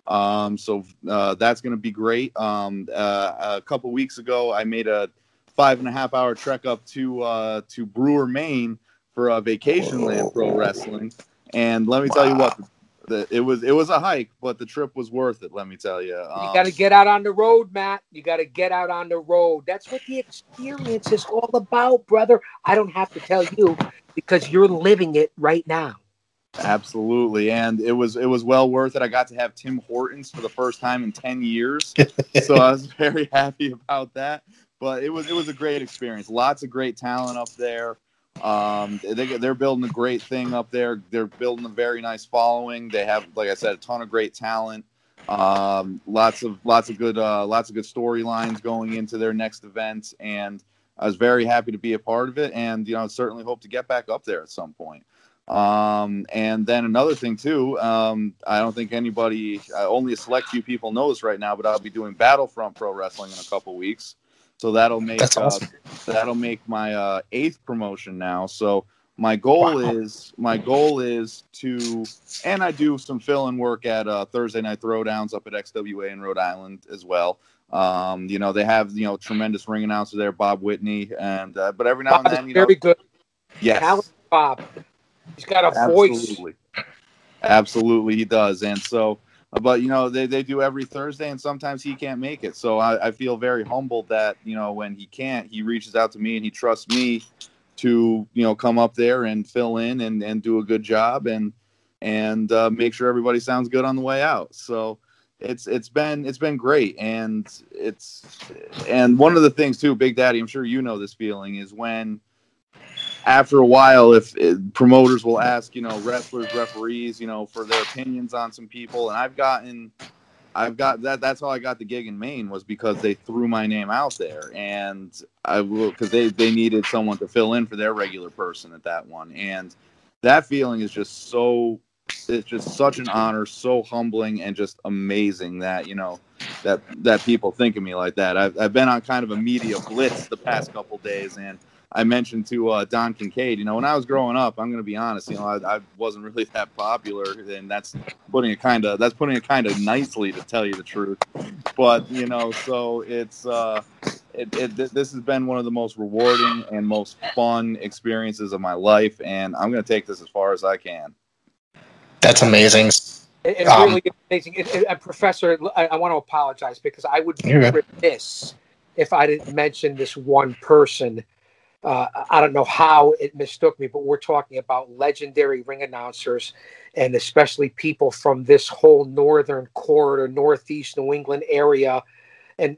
So that's going to be great. A couple weeks ago, I made a 5.5 hour trek up to Brewer, Maine for a Vacation Land Pro Wrestling. And let me tell you what, it was a hike, but the trip was worth it. Let me tell you. You got to get out on the road, Matt. You got to get out on the road. That's what the experience is all about, brother. I don't have to tell you because you're living it right now. Absolutely, and it was well worth it. I got to have Tim Hortons for the first time in 10 years, so I was very happy about that. But it was a great experience. Lots of great talent up there. They're building a great thing up there. They're building a very nice following. They have, like I said, a ton of great talent. Lots of good storylines going into their next event, and I was very happy to be a part of it. And certainly hope to get back up there at some point. And then another thing too, I don't think only a select few people know this right now, but I'll be doing Battlefront Pro Wrestling in a couple weeks. So that'll make awesome. That'll make my 8th promotion now. So my goal is to, and I do some fill-in work at Thursday Night Throwdowns up at XWA in Rhode Island as well. They have tremendous ring announcer there, Bob Whitney, and but every now and then, very good. Yes, Bob. He's got a voice. Absolutely, he does. And so, but they do every Thursday, and sometimes he can't make it. So I feel very humbled that when he can't, he reaches out to me and he trusts me to come up there and fill in and do a good job and make sure everybody sounds good on the way out. So it's been great, and one of the things too, Big Daddy, I'm sure you know this feeling, is when after a while, if promoters will ask, wrestlers, referees, for their opinions on some people, and I've got that. That's how I got the gig in Maine, was because they threw my name out there, and because they needed someone to fill in for their regular person at that one, and that feeling is just it's just such an honor, so humbling, and just amazing that that people think of me like that. I've been on kind of a media blitz the past couple days, and I mentioned to Don Kincaid, when I was growing up, I'm going to be honest, I wasn't really that popular, and that's putting it kind of nicely, to tell you the truth. But so it's this has been one of the most rewarding and most fun experiences of my life, and I'm going to take this as far as I can. That's amazing. It's really amazing. Professor, I want to apologize because I would be remiss if I didn't mention this one person. I don't know how it mistook me, but we're talking about legendary ring announcers, and especially people from this whole northern corridor, Northeast New England area. And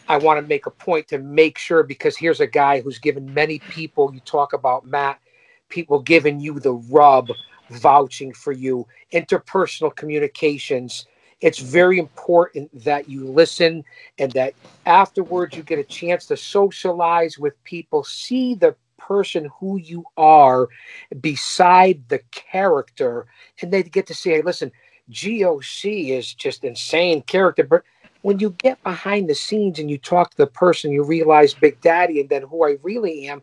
I want to make a point to make sure, because here's a guy who's given many people, you talk about Matt, people giving you the rub. vouching for you, interpersonal communications. It's very important that you listen and that afterwards you get a chance to socialize with people, see the person who you are beside the character, and they get to say, hey, listen, GOC is just insane character. But when you get behind the scenes and you talk to the person, you realize Big Daddy and then who I really am,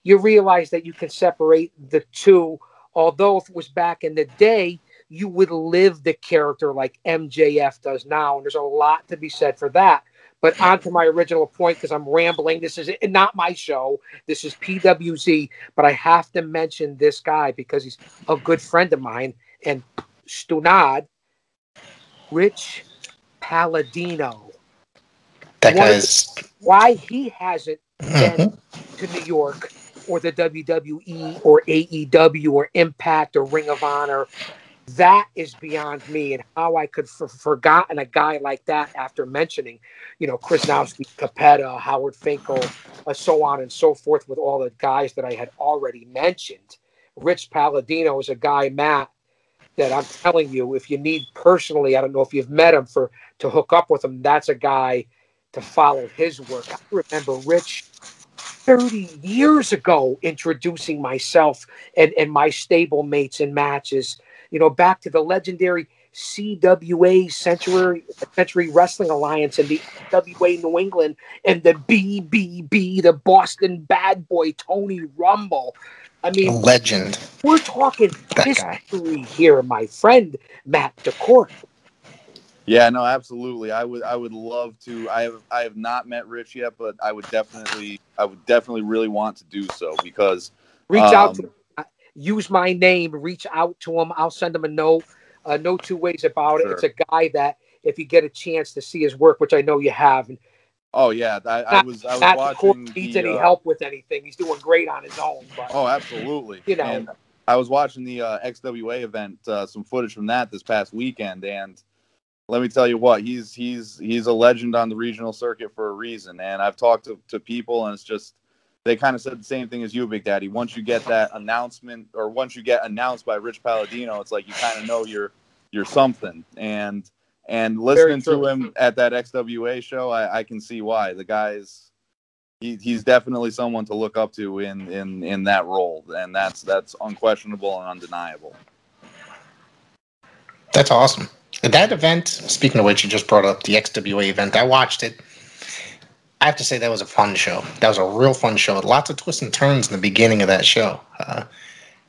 you realize that you can separate the two. Although if it was back in the day, you would live the character like MJF does now. And there's a lot to be said for that. But on to my original point, because I'm rambling. This is not my show. This is PWZ. But I have to mention this guy because he's a good friend of mine. And Stunad, Rich Palladino. That guy's... Why he hasn't been to New York or the WWE or AEW or Impact or Ring of Honor, that is beyond me. And how I could forgotten a guy like that after mentioning, Chris Nowski, Capetta, Howard Finkel, so on and so forth with all the guys that I had already mentioned. Rich Palladino is a guy, Matt, that I'm telling you, if you need personally, I don't know if you've met him to hook up with him, that's a guy to follow his work. I remember Rich 30 years ago introducing myself and my stable mates in matches, back to the legendary CWA Century Wrestling Alliance and the NWA New England and the BBB, the Boston Bad Boy Tony Rumble. I mean, legend. We're talking history here, my friend Matt Dacorte. Yeah, no, absolutely. I would love to. I have not met Rich yet, but I would definitely really want to do so because reach out to him. Use my name, reach out to him. I'll send him a note. No two ways about it. It's a guy that if you get a chance to see his work, which I know you have. Oh yeah, I was watching. Needs any help with anything? He's doing great on his own. But, absolutely. And I was watching the XWA event, some footage from that this past weekend, and let me tell you what, he's a legend on the regional circuit for a reason. And I've talked to people, and it's just they kind of said the same thing as you, Big Daddy. Once you get that announcement, or once you get announced by Rich Palladino, it's like you kind of know you're something. And listening to him at that XWA show, I can see why. The guy's he's definitely someone to look up to in that role, and that's unquestionable and undeniable. That's awesome. That event, speaking of which, you just brought up the XWA event. I watched it. I have to say that was a fun show. That was a real fun show. Lots of twists and turns in the beginning of that show.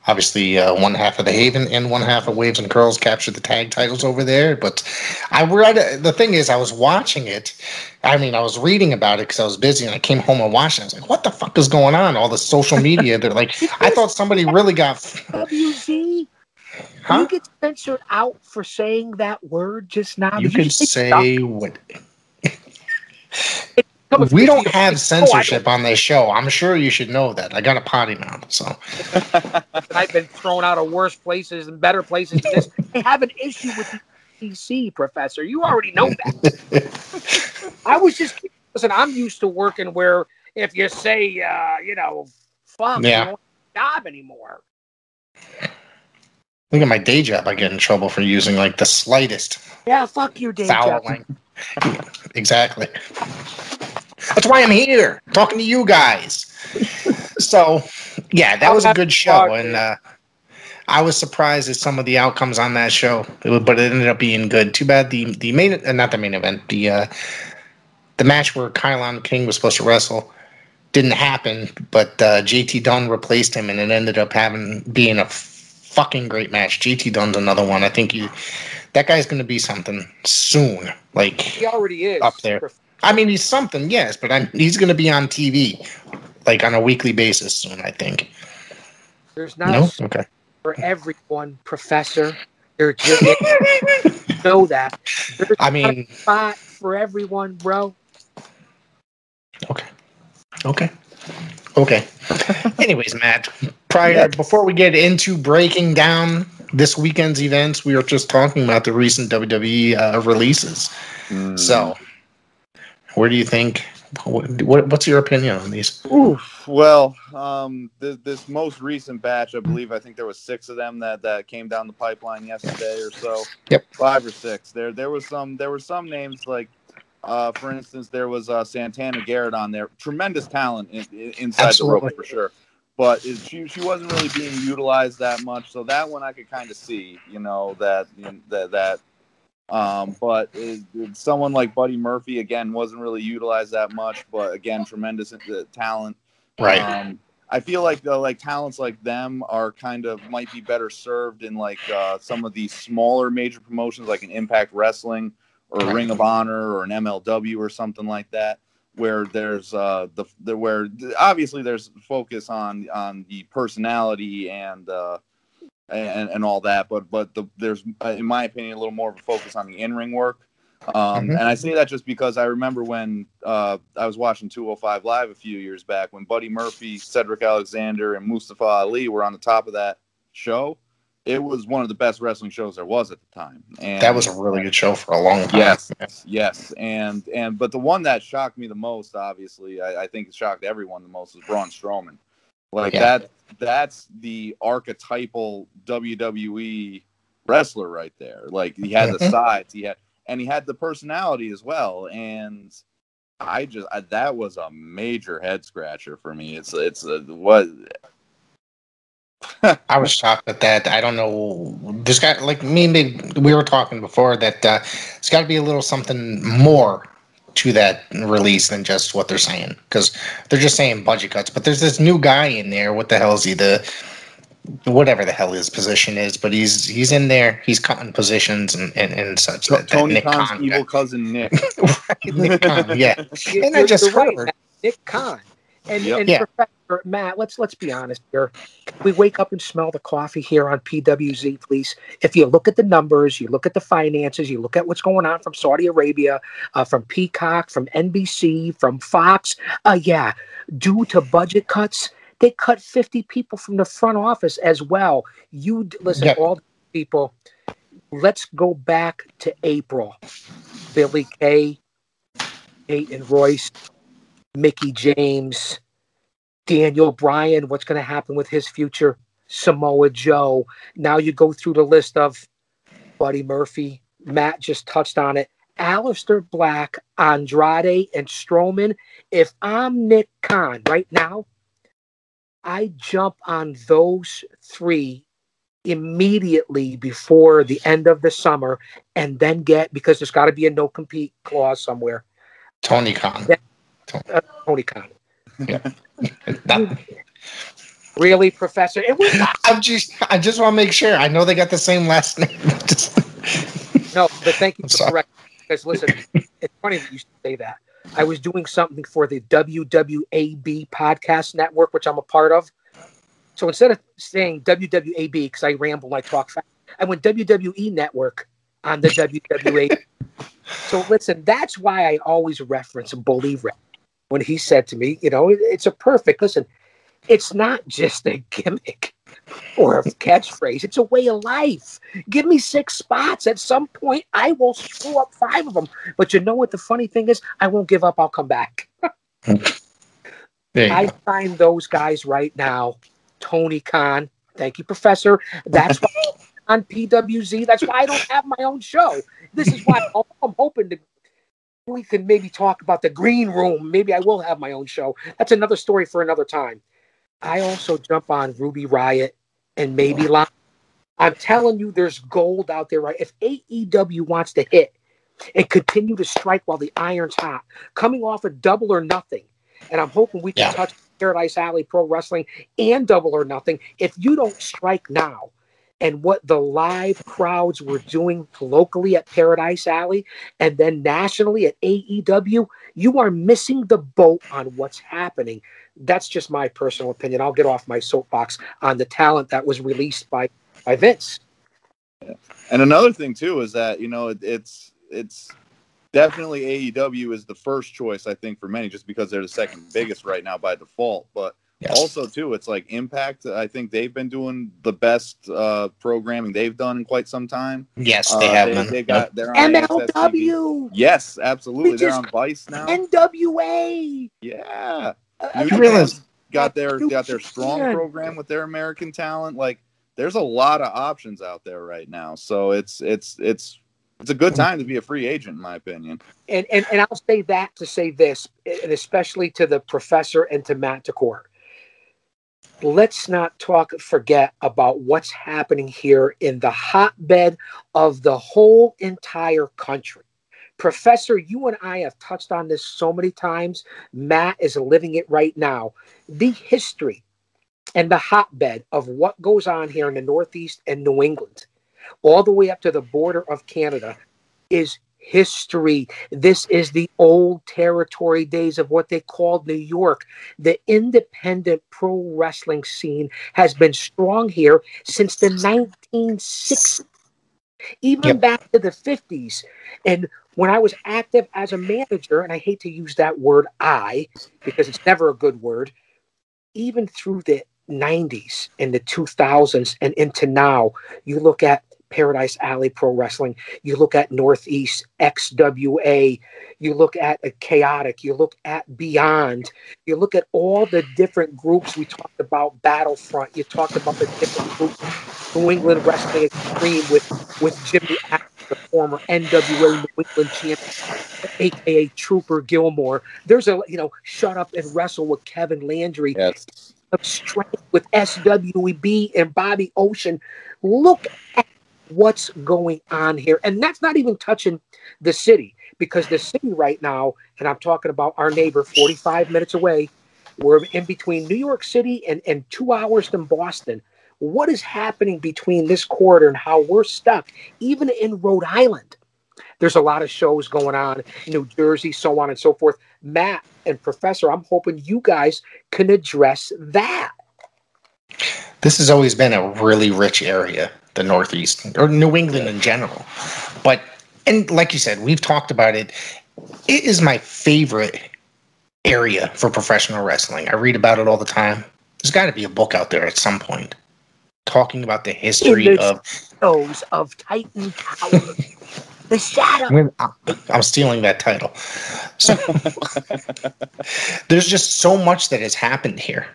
Obviously, one half of the Haven and one half of Waves and Curls captured the tag titles over there. But the thing is, I was watching it. I mean, I was reading about it because I was busy, and I came home and watched it. I was like, what the fuck is going on? All the social media. They're like, I thought somebody really got... WZ? Huh? You get censored out for saying that word just now? You could say what... We don't have censorship on this show. I'm sure you should know that. I got a potty mouth, so. I've been thrown out of worse places and better places than this. I have an issue with the PC, Professor. You already know that. I was just... Listen, I'm used to working where if you say, fuck, you don't have a job anymore. Look at my day job. I get in trouble for using, like, the slightest. Yeah, fuck your day job. Exactly. That's why I'm here, talking to you guys. So, yeah, that was a good show, and I was surprised at some of the outcomes on that show, but it ended up being good. Too bad the main, not the main event, the match where Kylie King was supposed to wrestle didn't happen, but JT Dunn replaced him, and it ended up being a fucking great match. JT Dunn's another one. I think that guy's going to be something soon. Like, he already is up there. I mean, he's something, yes, but he's going to be on TV, like, on a weekly basis soon, I think. There's not for everyone, Professor. There's just know that. There's a spot for everyone, bro. Okay. Anyways, Matt, before we get into breaking down this weekend's events, we were just talking about the recent WWE releases. So, where do you think What's your opinion on these? Oof. Well, this most recent batch, I think there was 6 of them that came down the pipeline yesterday or so. Yep. 5 or 6. There were some names like, for instance, there was Santiana Garrett on there. Tremendous talent inside Absolutely. the rope for sure. But she wasn't really being utilized that much. So that one I could kind of see, that. But someone like Buddy Murphy, again, wasn't really utilized that much. But again, tremendous talent. Right. I feel like talents like them are might be better served in some of these smaller major promotions like an Impact Wrestling or a Ring of Honor or an MLW or something like that, where there's where obviously there's focus on the personality and all that, but there's in my opinion a little more of a focus on the in-ring work. And I say that just because I remember when I was watching 205 Live a few years back when Buddy Murphy, Cedric Alexander, and Mustafa Ali were on the top of that show. It was one of the best wrestling shows there was at the time. And that was a really good show for a long time. Yes. But the one that shocked me the most, obviously, I think it shocked everyone the most, was Braun Strowman. That's the archetypal WWE wrestler right there. Like, he had the sides, he had the personality as well. And that was a major head scratcher for me. I was shocked at that. I don't know. There's got, like we were talking before, that it's got to be a little something more to that release than just what they're saying, because they're just saying budget cuts. But there's this new guy in there. What the hell is he? Whatever the hell his position is, but he's in there. He's cutting positions and such. Tony Khan's evil cousin Nick. Nick Khan, yeah. And I just heard Nick Khan. And Professor Matt, let's be honest here. We wake up and smell the coffee here on PWZ, please. If you look at the numbers, you look at the finances, you look at what's going on from Saudi Arabia, from Peacock, from NBC, from Fox. Due to budget cuts, they cut 50 people from the front office as well. All the people. Let's go back to April. Billy Kay, Peyton Royce, Mickey James, Daniel Bryan, what's going to happen with his future? Samoa Joe. Now you go through the list of Buddy Murphy. Matt just touched on it. Aleister Black, Andrade, and Strowman. If I'm Nick Khan right now, I jump on those 3 immediately before the end of the summer, and then because there's got to be a no-compete clause somewhere. Tony Khan. Tony Khan. Yeah. Really, Professor? I just want to make sure. I know they got the same last name. No, but thank you for correcting. Because listen, it's funny that you say that. I was doing something for the WWAB podcast network, which I'm a part of. So instead of saying WWAB, because I ramble, I talk fast, I went WWE Network on the WWA. So listen, that's why I always reference Bully Ray when he said to me, it's a perfect, listen, it's not just a gimmick or a catchphrase. It's a way of life. Give me 6 spots. At some point, I will screw up 5 of them. But you know what the funny thing is? I won't give up. I'll come back. I find those guys right now. Tony Khan. Thank you, Professor. That's why on PWZ. That's why I don't have my own show. This is why I'm hoping we can maybe talk about the green room. Maybe I will have my own show. That's another story for another time. I also jump on Ruby Riott and maybe Lana. I'm telling you, there's gold out there. Right? If AEW wants to hit and continue to strike while the iron's hot, coming off a Double or Nothing, and I'm hoping we can touch Paradise Alley Pro Wrestling and Double or Nothing. If you don't strike now, and what the live crowds were doing locally at Paradise Alley and then nationally at AEW, you are missing the boat on what's happening. That's just my personal opinion. I'll get off my soapbox on the talent that was released by Vince. Yeah. And another thing, too, is that, it's definitely AEW is the first choice, I think, for many, just because they're the second biggest right now by default. But Yes. Also, too, it's like Impact. I think they've been doing the best programming they've done in quite some time. Yes, they have been. They're on MLW. Yes, absolutely. They're on Vice now. NWA. Yeah. You realize got their strong program with their American talent. Like, there's a lot of options out there right now. So it's a good time to be a free agent, in my opinion. And I'll say that to say this, and especially to the professor and to Matt Dacorte. Let's not forget about what's happening here in the hotbed of the whole entire country. Professor, you and I have touched on this so many times. Matt is living it right now. The history and the hotbed of what goes on here in the Northeast and New England, all the way up to the border of Canada, is history. This is the old territory days of what they called New York. The independent pro wrestling scene has been strong here since the 1960s, even back to the 50s. And when I was active as a manager, and I hate to use that word because it's never a good word, even through the 90s and the 2000s and into now, you look at Paradise Alley Pro Wrestling, you look at Northeast XWA, you look at Chaotic, you look at Beyond, you look at all the different groups. We talked about Battlefront, you talked about the different groups, New England Wrestling Extreme with Jimmy Adams, the former NWA New England champion, aka Trooper Gilmore. There's Shut Up and Wrestle with Kevin Landry. Yes. Of strength with SWB and Bobby Ocean. Look at what's going on here. And that's not even touching the city, because the city right now, and I'm talking about our neighbor 45 minutes away, we're in between New York City and 2 hours from Boston. What is happening between this corridor and how we're stuck, even in Rhode Island? There's a lot of shows going on, New Jersey, so on and so forth. Matt and Professor, I'm hoping you guys can address that. This has always been a really rich area, the Northeast, or New England in general. And like you said, we've talked about it. It is my favorite area for professional wrestling. I read about it all the time. There's got to be a book out there at some point talking about the history of shadows of Titan Tower. The shadow. I'm stealing that title. So there's just so much that has happened here.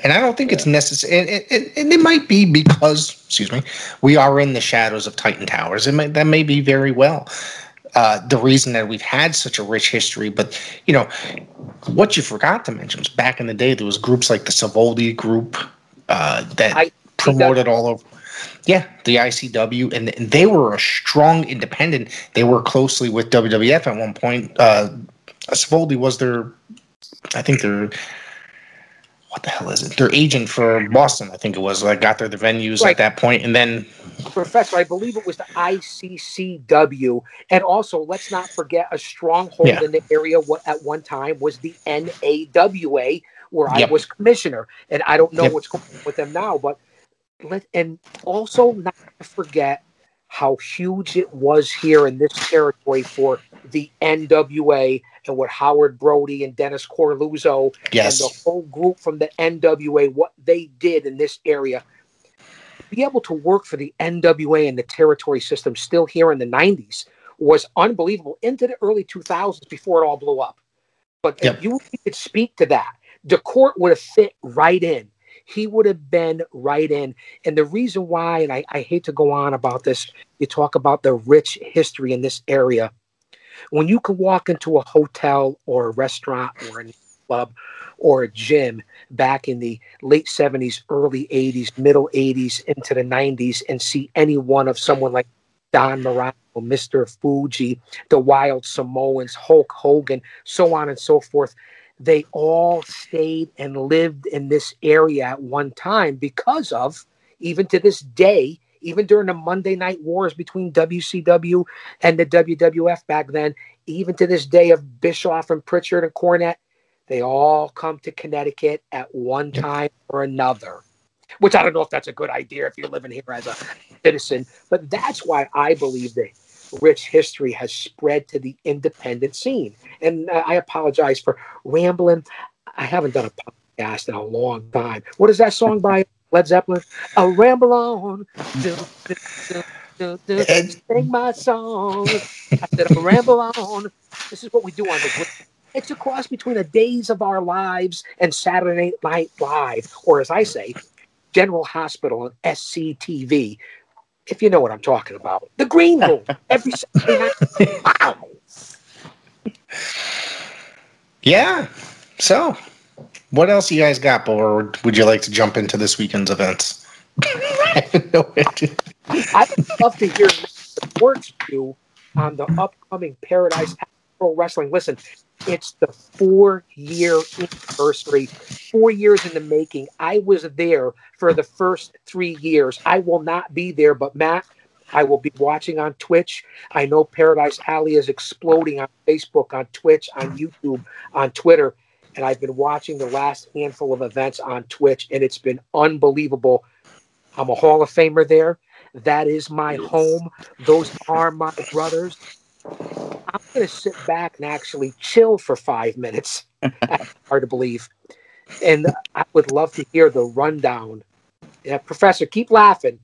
And I don't think it's necessary. And it might be because, we are in the shadows of Titan Towers. That may be very well the reason that we've had such a rich history. But, what you forgot to mention was back in the day, there was groups like the Savoldi group that promoted all over. Yeah, the ICW, and they were a strong independent. They worked closely with WWF at one point. Savoldi was their what the hell is it? Their agent for Boston, I think it was. Like, got there the venues at that point, and then Professor, I believe it was the ICCW, and also let's not forget a stronghold in the area. At one time was the NAWA, where I was commissioner, and I don't know what's going on with them now, but. And also not to forget how huge it was here in this territory for the NWA and what Howard Brody and Dennis Corluzzo and the whole group from the NWA, what they did in this area. To be able to work for the NWA and the territory system still here in the 90s was unbelievable into the early 2000s before it all blew up. But if you could speak to that, Dacorte would have fit right in. He would have been right in. And the reason why, and I hate to go on about this, you talk about the rich history in this area. When you can walk into a hotel or a restaurant or a club or a gym back in the late 70s, early 80s, middle 80s, into the 90s and see any one of someone like Don Morano, Mr. Fuji, the Wild Samoans, Hulk Hogan, so on and so forth, they all stayed and lived in this area at one time because of, even to this day, even during the Monday Night Wars between WCW and the WWF back then, even to this day of Bischoff and Pritchard and Cornette, they all come to Connecticut at one time or another, which I don't know if that's a good idea if you're living here as a citizen, but that's why I believe that rich history has spread to the independent scene. And I apologize for rambling. I haven't done a podcast in a long time. What is that song by Led Zeppelin? A ramble on, sing my song. I said, a ramble on. This is what we do on the. It's a cross between a Days of Our Lives and Saturday Night Live, or as I say, General Hospital and SCTV. If you know what I'm talking about. The Green Room. Every Saturday night. Wow. Yeah. So, what else you guys got, or would you like to jump into this weekend's events? I have no idea. I would love to hear the words you on the upcoming Paradise Pro Wrestling. Listen, it's the 4-year anniversary, 4 years in the making. I was there for the first 3 years. I will not be there, but Matt, I will be watching on Twitch. I know Paradise Alley is exploding on Facebook, on Twitch, on YouTube, on Twitter. And I've been watching the last handful of events on Twitch, and it's been unbelievable. I'm a Hall of Famer there. That is my home. Those are my brothers. I'm going to sit back and actually chill for 5 minutes. That's hard to believe. And I would love to hear the rundown. Yeah, Professor, keep laughing.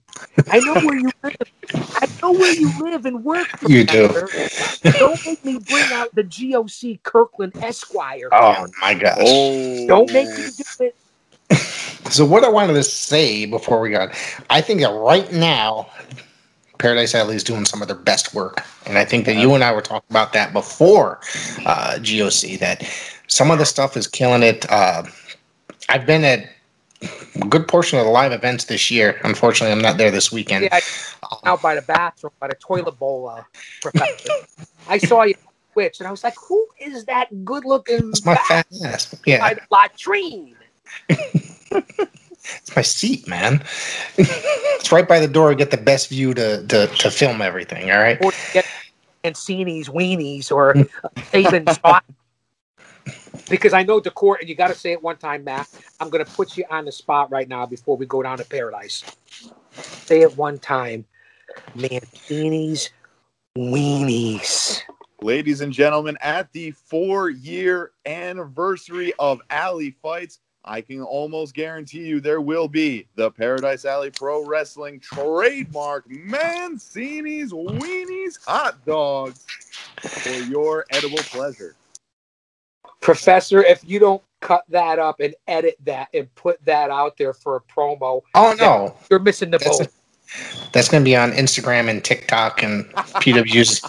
I know where you live. I know where you live and work. Professor. You do. Don't make me bring out the GOC Kirkland Esquire. Oh, my gosh. Don't make me do it. So what I wanted to say before we got, I think that right now, Paradise Alley is doing some of their best work. And I think that you and I were talking about that before GOC, that some of the stuff is killing it. I've been at a good portion of the live events this year. Unfortunately, I'm not there this weekend. Yeah, out by the bathroom, by the toilet bowl, Professor. I saw you on Twitch, and I was like, who is that good-looking It's my fat ass. Yeah. by the latrine? It's my seat, man. It's right by the door. Get the best view to film everything, all right? Or get Mancini's weenies or Saban's spot. Because I know Dacorte, and you got to say it one time, Matt. I'm going to put you on the spot right now before we go down to Paradise. Say it one time. Mancini's weenies. Ladies and gentlemen, at the 4-year anniversary of Alley Fights, I can almost guarantee you there will be the Paradise Alley Pro Wrestling trademark Mancini's Weenies hot dogs for your edible pleasure. Professor, if you don't cut that up and edit that and put that out there for a promo, Oh, no. you're missing the boat. That's going to be on Instagram and TikTok and PW's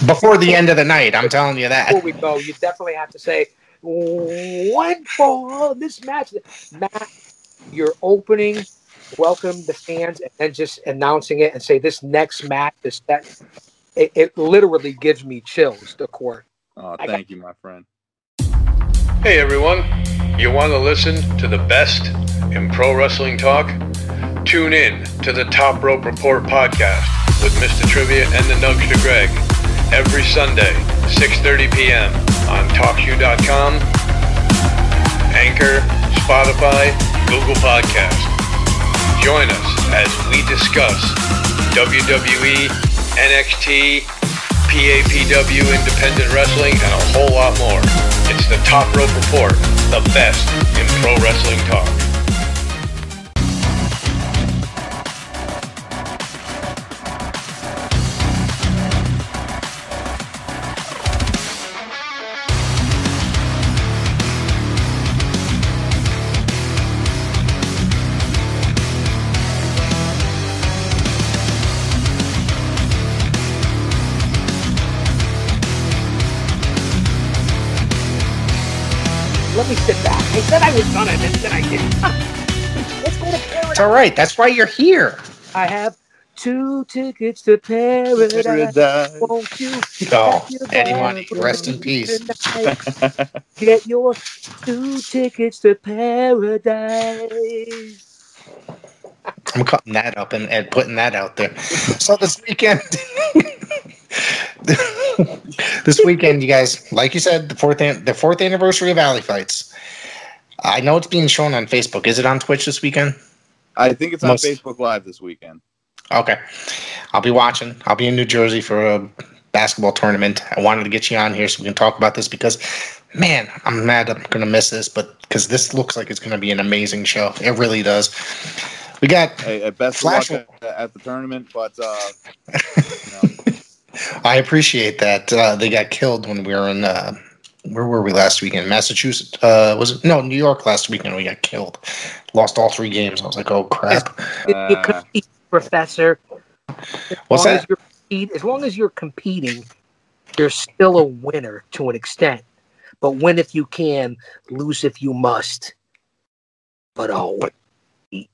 before the end of the night. I'm telling you that. Before we go, you definitely have to say, one for this match. Matt, you're opening, welcome the fans, and then just announcing it and say this next match is that. It literally gives me chills, Dacorte. Oh, thank you, my friend. Hey everyone, you want to listen to the best in pro wrestling talk? Tune in to the Top Rope Report podcast with Mr. Trivia and the Nugster Greg every Sunday, 6:30 p.m. on TalkShoe.com, Anchor, Spotify, Google Podcast. Join us as we discuss WWE, NXT, PAPW, independent wrestling, and a whole lot more. It's the Top Rope Report, the best in pro wrestling talk. Let me sit back. I said I was gonna, and then I didn't. Let's go to Paradise. It's all right. That's why you're here. I have 2 tickets to Paradise. Won't you? Oh, Eddie Money, rest in peace. Get your 2 tickets to Paradise. I'm cutting that up and putting that out there. So this weekend, you guys, like you said, the fourth anniversary of Alley Fights. I know it's being shown on Facebook. Is it on Twitch this weekend? I think it's on Facebook Live this weekend. Okay. I'll be watching. I'll be in New Jersey for a basketball tournament. I wanted to get you on here so we can talk about this because Man, I'm mad I'm going to miss this, but because this looks like it's going to be an amazing show. It really does. We got best Flash. of luck at the tournament, but you know. I appreciate that. They got killed when we were in. Where were we last weekend? Massachusetts. Was it? No, New York last weekend. We got killed. Lost all 3 games. I was like, oh crap. You compete, Professor. What's that? As long as you're competing, you're still a winner to an extent. But win if you can, lose if you must. But oh, you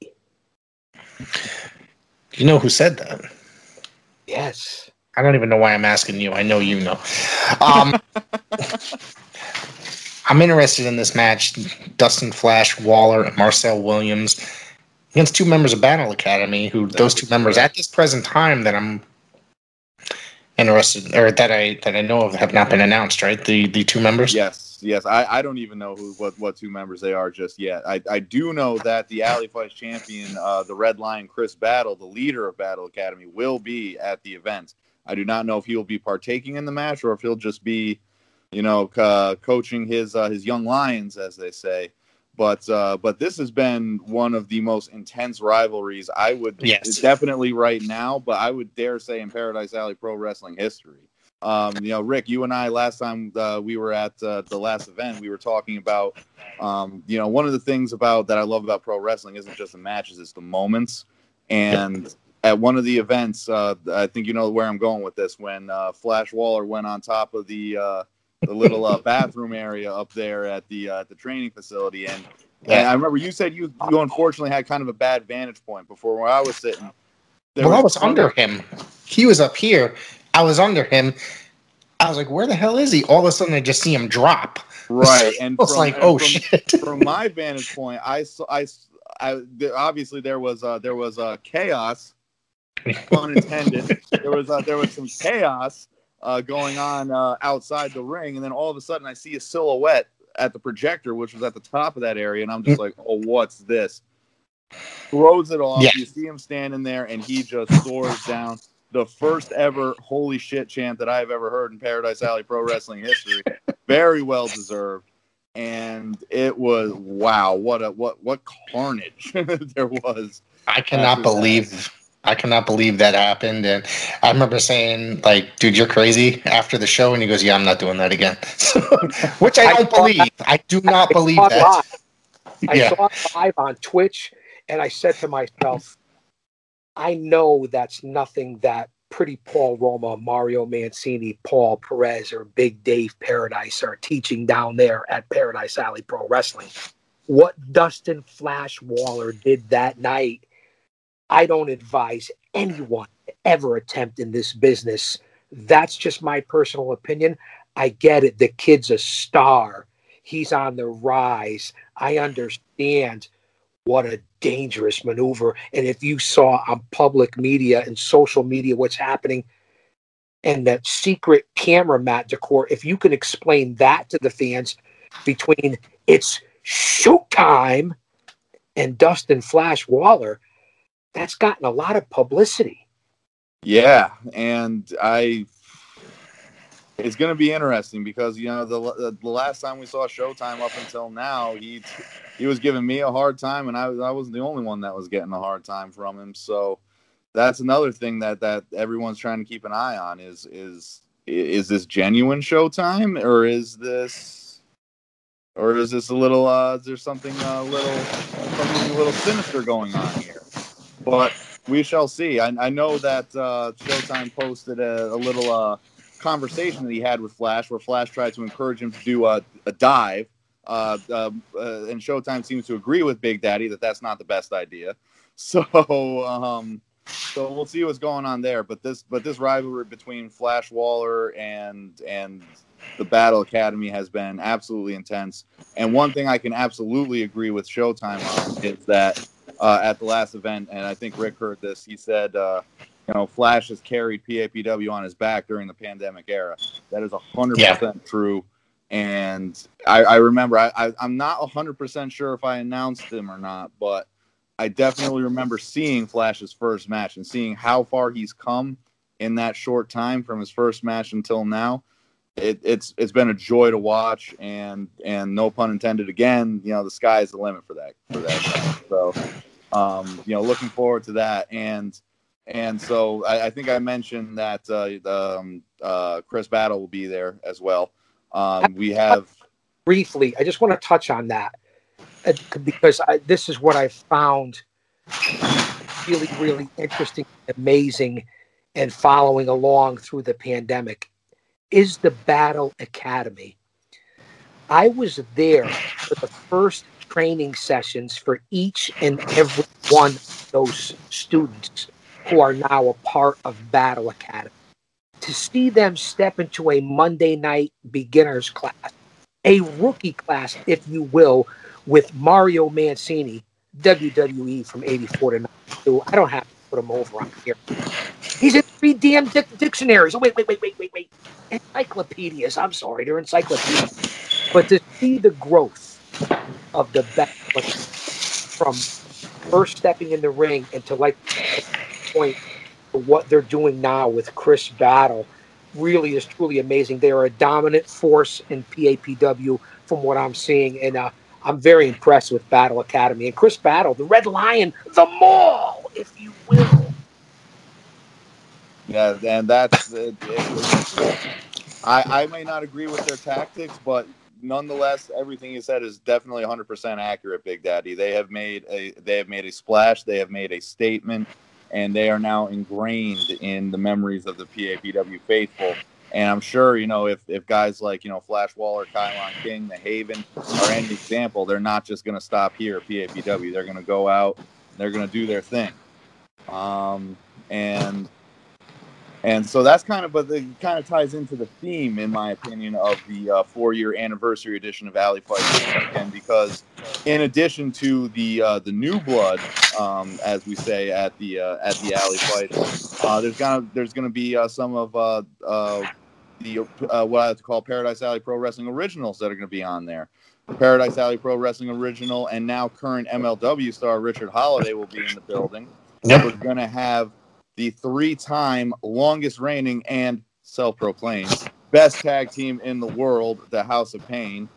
know who said that? Yes. I don't even know why I'm asking you. I know you know. I'm interested in this match. Dustin Flash Waller and Marcel Williams against 2 members of Battle Academy, those 2 members at this present time that I'm interested, or that I know of, have not been announced, right? The 2 members? Yes. I don't even know what 2 members they are just yet. I do know that the Alley Fights champion, the Red Lion Chris Battle, the leader of Battle Academy, will be at the event. I do not know if he will be partaking in the match or if he'll just be, coaching his young lions, as they say. But this has been one of the most intense rivalries I would definitely right now, but I would dare say in Paradise Alley Pro Wrestling history. Rick, you and I last time we were at the last event, we were talking about, one of the things that I love about pro wrestling isn't just the matches, it's the moments. And at one of the events, I think you know where I'm going with this, when Flash Waller went on top of the little bathroom area up there at the training facility, and I remember you said you unfortunately had kind of a bad vantage point before where I was sitting. I was under him. He was up here. I was under him. I was like, where the hell is he? All of a sudden, I just see him drop. Right. And I was like, oh, shit. From my vantage point, obviously there was chaos, pun intended. There was some chaos going on outside the ring. And then all of a sudden, I see a silhouette at the projector, which was at the top of that area. And I'm just like, oh, what's this? Throws it off. Yeah. You see him standing there, and he just soars down. The first ever holy shit chant that I've ever heard in Paradise Alley Pro Wrestling history. Very well deserved. And it was, wow, what carnage there was. I cannot believe that happened. And I remember saying, like, dude, you're crazy after the show. And he goes, yeah, I'm not doing that again. Which I don't believe. I do not believe that. I saw it live on Twitch, and I said to myself, I know that's nothing that Pretty Paul Roma, Mario Mancini, Paul Perez, or Big Dave Paradise are teaching down there at Paradise Alley Pro Wrestling. What Dustin Flash Waller did that night, I don't advise anyone to ever attempt in this business. That's just my personal opinion. I get it. The kid's a star. He's on the rise. I understand. What a dangerous maneuver. And if you saw on public media and social media what's happening and that secret camera, Matt Dacorte, if you can explain that to the fans between it's Showtime and Dustin Flash Waller, that's gotten a lot of publicity. Yeah, and it's going to be interesting because, the last time we saw Showtime up until now, he was giving me a hard time, and I wasn't the only one that was getting a hard time from him. So that's another thing that everyone's trying to keep an eye on is this genuine Showtime, or is this a little is there something a little sinister going on here? But we shall see. I know that Showtime posted a little conversation that he had with Flash, where Flash tried to encourage him to do a dive, and Showtime seems to agree with Big Daddy that that's not the best idea. So we'll see what's going on there. But this rivalry between Flash Waller and the Battle Academy has been absolutely intense. And one thing I can absolutely agree with Showtime on is that at the last event, and I think Rick heard this, he said, Flash has carried PAPW on his back during the pandemic era. That is 100% true. And I remember, I'm not 100% sure if I announced him or not, but I definitely remember seeing Flash's first match and seeing how far he's come in that short time from his first match until now. it's been a joy to watch, and no pun intended again, you know, the sky is the limit for that guy. So you know, looking forward to that. And so I think I mentioned that Chris Battle will be there as well. We have briefly, I just want to touch on that because this is what I found really, really interesting, amazing, and following along through the pandemic is the Battle Academy. I was there for the first training sessions for each and every one of those students who are now a part of Battle Academy. To see them step into a Monday night beginners class, a rookie class, if you will, with Mario Mancini, WWE from 84 to 92. I don't have to put him over on here. He's in 3 damn dictionaries. Oh, wait. Encyclopedias. I'm sorry, they're encyclopedias. But to see the growth of the Battle from first stepping in the ring and to like point to what they're doing now with Chris Battle really is truly amazing. They are a dominant force in PAPW from what I'm seeing, and I'm very impressed with Battle Academy. And Chris Battle, the Red Lion, the Mall, if you will. Yeah, and that's I may not agree with their tactics, but nonetheless, everything you said is definitely 100% accurate, Big Daddy. They have made a splash, they have made a statement, and they are now ingrained in the memories of the PAPW faithful. And I'm sure, you know, if guys like, you know, Flash Waller, Kylie King, the Haven are any example, they're not just going to stop here at PAPW. They're going to go out, they're going to do their thing. And so that's kind of, but it kind of ties into the theme, in my opinion, of the 4-year anniversary edition of Alley Fights this weekend, because in addition to the new blood, as we say at the Alley Fights, there's gonna be some of the what I like to call Paradise Alley Pro Wrestling Originals that are gonna be on there. Paradise Alley Pro Wrestling Original and now current MLW star Richard Holiday will be in the building. Yep. We're gonna have the 3-time longest reigning and self-proclaimed best tag team in the world, the House of Pain,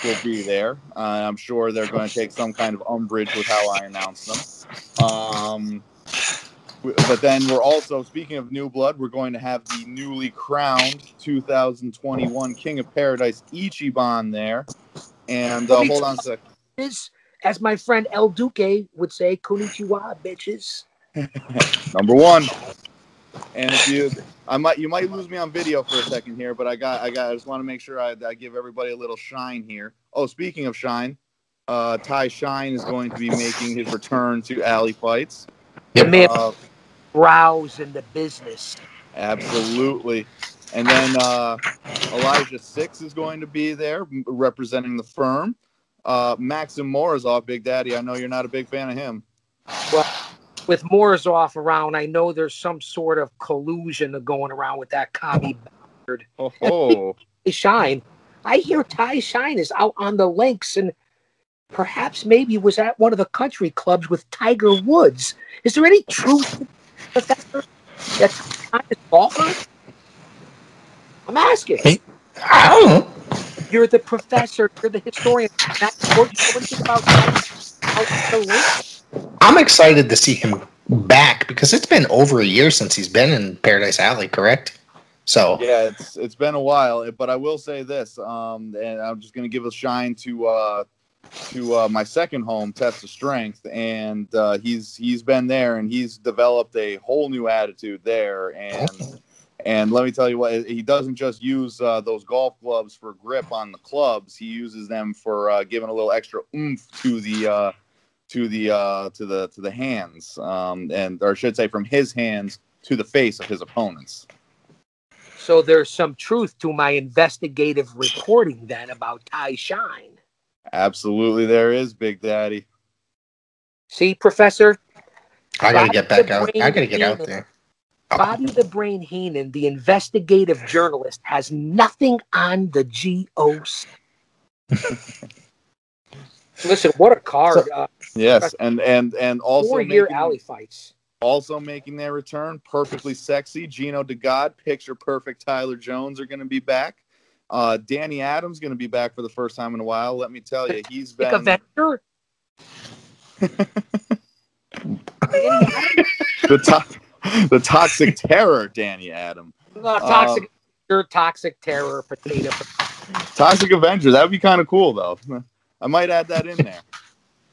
will be there. I'm sure they're going to take some kind of umbrage with how I announce them. But then we're also, speaking of new blood, we're going to have the newly crowned 2021 King of Paradise Ichiban there. And hold on a sec. As my friend El Duque would say, konnichiwa, bitches. Number 1. And if you might lose me on video for a second here, but I just want to make sure I give everybody a little shine here. Oh, speaking of shine, Ty Shine is going to be making his return to Alley Fights. The man browse in the business. Absolutely. And then Elijah Six is going to be there representing the firm. Maxim Morozov, Big Daddy, I know you're not a big fan of him. Well, with Morozov around, I know there's some sort of collusion going around with that commie bastard. Oh. Shine. I hear Ty Shine is out on the links and perhaps maybe was at one of the country clubs with Tiger Woods. Is there any truth, Professor, that Ty is golfer? I'm asking. I don't know. You're the professor. You're the historian. What do you think about out the links? I'm excited to see him back because it's been over a year since he's been in Paradise Alley, correct? So yeah, it's been a while, but I will say this, and I'm just going to give a shine to my second home, Test of Strength, and he's been there and he's developed a whole new attitude there, and let me tell you what, he doesn't just use those golf gloves for grip on the clubs. He uses them for giving a little extra oomph to the hands, or I should say from his hands to the face of his opponents. So there's some truth to my investigative reporting then about Ty Shine. Absolutely there is, Big Daddy. See, Professor? I got to get back out. I got to get out there. Bobby the Brain Heenan, the investigative journalist, has nothing on the GOC. Listen, what a card. Yes, and also 4-year Alley Fights. Also making their return, Perfectly Sexy, Gino DeGod, Picture Perfect Tyler Jones are going to be back. Danny Adams going to be back for the first time in a while. Let me tell you, he's been... Avenger? the Toxic Terror, Danny Adams. Toxic Terror, potato. Toxic Avenger. That would be kind of cool, though. I might add that in there.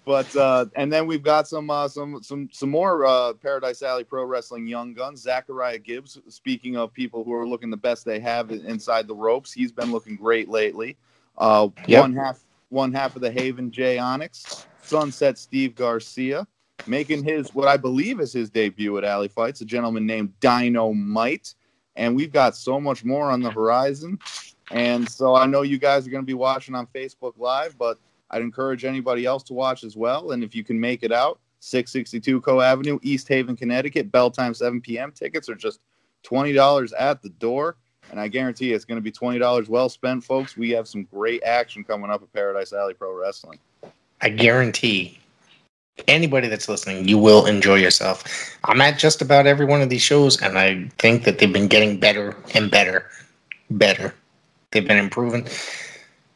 But and then we've got some more Paradise Alley Pro Wrestling Young Guns. Zachariah Gibbs. Speaking of people who are looking the best they have inside the ropes, he's been looking great lately. One half of the Haven Jay Onyx, Sunset Steve Garcia, making his what I believe is his debut at Alley Fights. A gentleman named Dynamite, and we've got so much more on the horizon. And so I know you guys are going to be watching on Facebook Live, but I'd encourage anybody else to watch as well. And if you can make it out, 662 Co Avenue, East Haven, Connecticut, bell time 7 p.m. Tickets are just $20 at the door. And I guarantee you it's going to be $20 well spent, folks. We have some great action coming up at Paradise Alley Pro Wrestling. I guarantee anybody that's listening, you will enjoy yourself. I'm at just about every one of these shows, and I think that they've been getting better and better. They've been improving.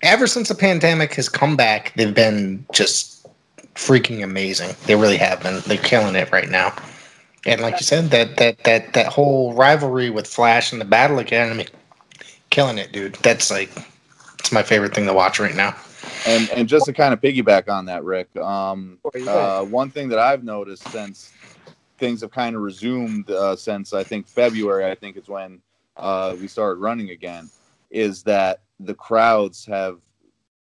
Ever since the pandemic has come back, they've been just freaking amazing. They really have been. They're killing it right now. And like you said, that whole rivalry with Flash and the Battle Academy, killing it, dude. It's my favorite thing to watch right now. And just to kind of piggyback on that, Rick, one thing that I've noticed since things have kind of resumed since I think February, I think is when we started running again, is that the crowds have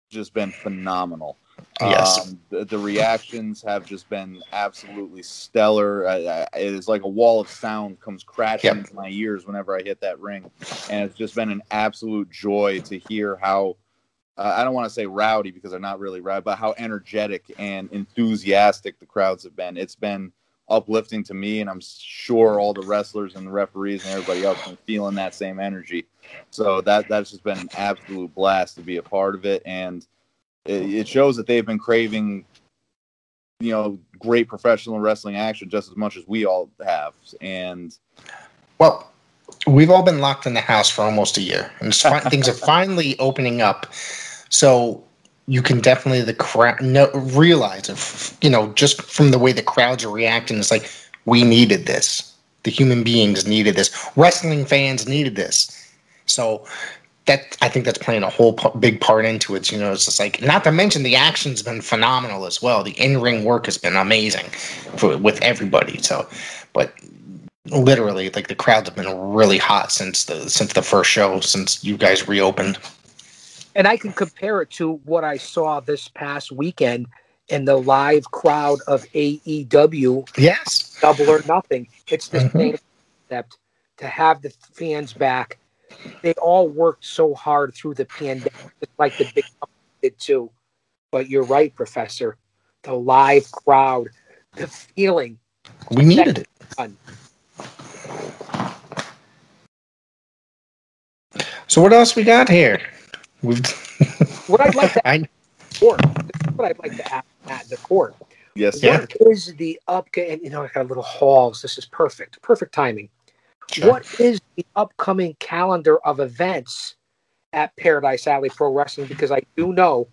just been phenomenal. Yes. The reactions have just been absolutely stellar. It is like a wall of sound comes crashing into my ears whenever I hit that ring. And it's just been an absolute joy to hear how, I don't want to say rowdy because they're not really rowdy, but how energetic and enthusiastic the crowds have been. It's been uplifting to me, and I'm sure all the wrestlers and the referees and everybody else have been feeling that same energy. So that's just been an absolute blast to be a part of it, and it shows that they've been craving, great professional wrestling action just as much as we all have. And well, we've all been locked in the house for almost a year, and things are finally opening up. So you can definitely realize, just from the way the crowds are reacting, it's like, we needed this. The human beings needed this. Wrestling fans needed this. So I think that's playing a whole big part into it. It's just like, not to mention the action's been phenomenal as well. The in-ring work has been amazing with everybody. So, but literally, like, the crowds have been really hot since the first show, since you guys reopened. And I can compare it to what I saw this past weekend in the live crowd of AEW. Yes. Double or Nothing. It's the same concept to have the fans back. They all worked so hard through the pandemic, just like the big company did too. But you're right, Professor. The live crowd, the feeling. We needed it. Fun. So what else we got here? What I'd like to ask at the court. Yes, sir. What is the upcoming? I got a little halls. This is perfect timing. Sure. What is the upcoming calendar of events at Paradise Alley Pro Wrestling? Because I do know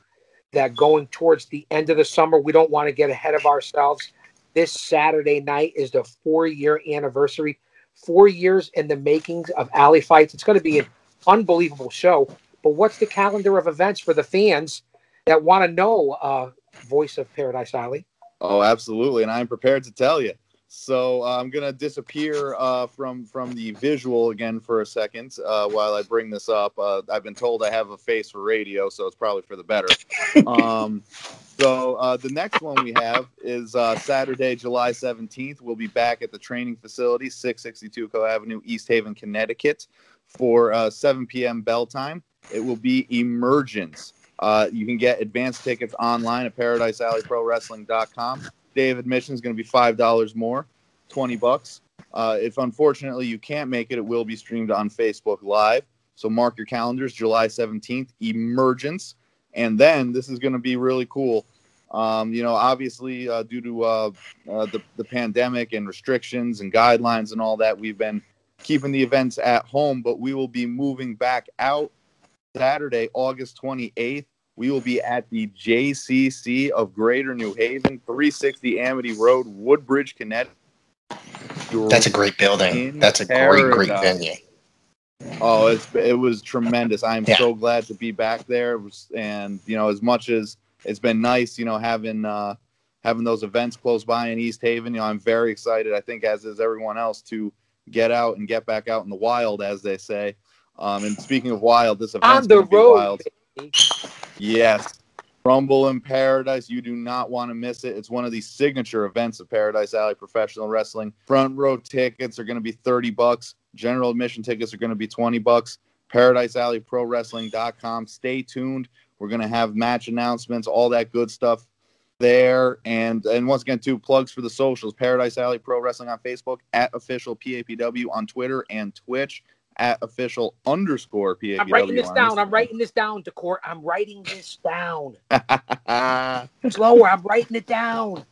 that going towards the end of the summer, we don't want to get ahead of ourselves. This Saturday night is the 4-year anniversary. 4 years in the makings of Alley Fights. It's going to be an unbelievable show. But what's the calendar of events for the fans that want to know Voice of Paradise Alley? Oh, absolutely. And I'm prepared to tell you. So I'm going to disappear from the visual again for a second while I bring this up. I've been told I have a face for radio, so it's probably for the better. So the next one we have is Saturday, July 17th. We'll be back at the training facility, 662 Co Avenue, East Haven, Connecticut, for 7 p.m. bell time. It will be Emergence. You can get advance tickets online at ParadiseAlleyProWrestling.com. Day of admission is going to be $5 more, $20. If unfortunately you can't make it, it will be streamed on Facebook Live. So mark your calendars, July 17th, Emergence. And then this is going to be really cool. Obviously due to the pandemic and restrictions and guidelines and all that, we've been keeping the events at home, but we will be moving back out Saturday, August 28th, we will be at the JCC of Greater New Haven, 360 Amity Road, Woodbridge, Connecticut. That's a great building. That's a great venue. Oh, it was tremendous. I'm Yeah. so glad to be back there. And, you know, as much as it's been nice, you know, having those events close by in East Haven, you know, I'm very excited. I think, as is everyone else, to get out and get back out in the wild, as they say. And speaking of wild, this event's going to be wild. Baby. Yes. Rumble in Paradise. You do not want to miss it. It's one of the signature events of Paradise Alley Professional Wrestling. Front row tickets are going to be $30. General admission tickets are going to be $20. ParadiseAlleyProWrestling.com. Stay tuned. We're going to have match announcements, all that good stuff there. And once again, 2 plugs for the socials. Paradise Alley Pro Wrestling on Facebook, at official PAPW on Twitter and Twitch, at official_PAPW. I'm writing this down. I'm writing this down, Dacorte. I'm writing this down. Slower. I'm writing it down.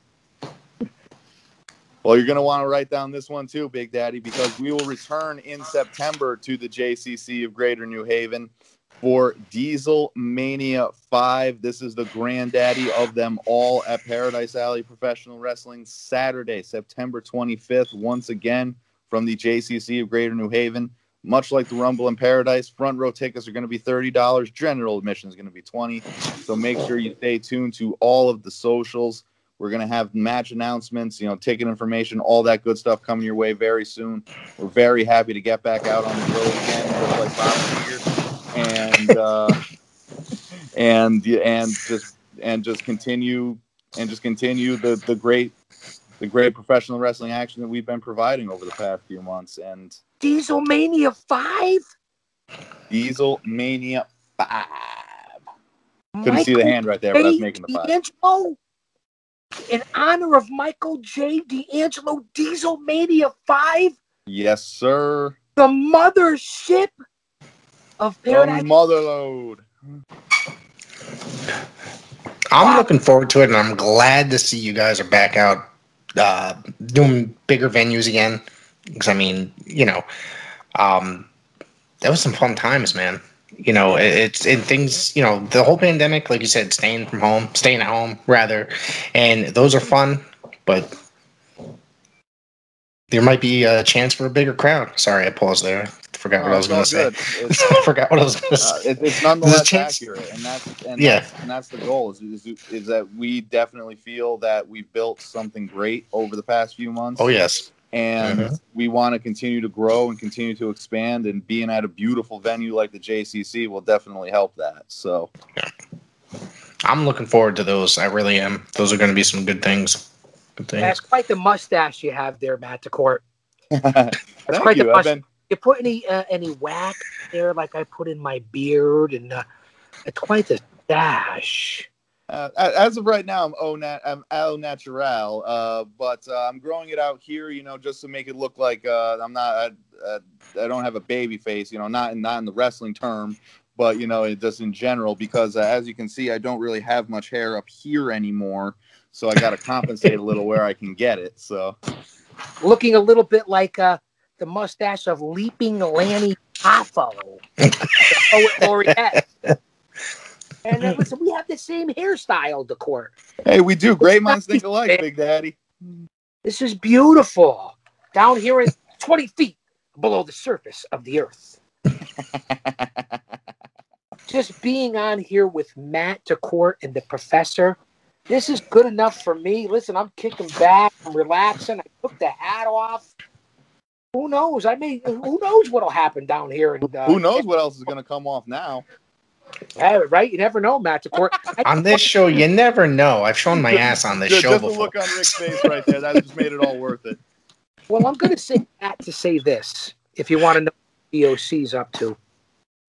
Well, you're going to want to write down this one too, Big Daddy, because we will return in September to the JCC of Greater New Haven for Diesel Mania 5. This is the granddaddy of them all at Paradise Alley Professional Wrestling, Saturday, September 25th, once again from the JCC of Greater New Haven. Much like the Rumble in Paradise, front row tickets are going to be $30. General admission is going to be $20. So make sure you stay tuned to all of the socials. We're going to have match announcements, you know, ticket information, all that good stuff coming your way very soon. We're very happy to get back out on the road again, just like Bob here, and just continue the great professional wrestling action that we've been providing over the past few months. And Diesel Mania 5? Diesel Mania 5. Couldn't see the hand right there, but I was making the 5. D'Angelo, in honor of Michael J. D'Angelo, Diesel Mania 5? Yes, sir. The mothership of Paradise. The motherload. I'm looking forward to it, and I'm glad to see you guys are back out doing bigger venues again. Because, I mean, you know, that was some fun times, man. You know, it's things, you know, the whole pandemic, like you said, staying at home, rather. And those are fun, but there might be a chance for a bigger crowd. Sorry, I paused there. Forgot what I was going to say. I forgot what I was going to say. It's nonetheless accurate, and that's the goal. Is that we definitely feel that we built something great over the past few months. Oh yes, and we want to continue to grow and continue to expand. And being at a beautiful venue like the JCC will definitely help that. So, I'm looking forward to those. I really am. Those are going to be some good things. That's quite the mustache you have there, Matt Dacorte. That's quite the mustache. You put any wax there like I put in my beard, and it's quite the stash. As of right now, I'm au natural, but I'm growing it out here, you know, just to make it look like I'm not. I don't have a baby face, you know, not in the wrestling term, but you know, just in general, because as you can see, I don't really have much hair up here anymore, so I got to compensate a little where I can get it. So, looking a little bit like the mustache of Leaping Lanny Poffo, the poet laureate. And listen, we have the same hairstyle, Dacorte. Hey, we do. Great minds think alike, Big Daddy. This is beautiful. Down here is 20 feet below the surface of the earth. Just being on here with Matt Dacorte and the Professor, this is good enough for me. Listen, I'm kicking back. I'm relaxing. I took the hat off. Who knows? Who knows what'll happen down here? And who knows what else is going to come off now? Yeah, right? You never know, Matt Dacorte. On this show, you never know. I've shown my ass on this show before. Just the look on Rick's face right there, that just made it all worth it. Well, I'm going to say that to say this, if you want to know what DOC's up to.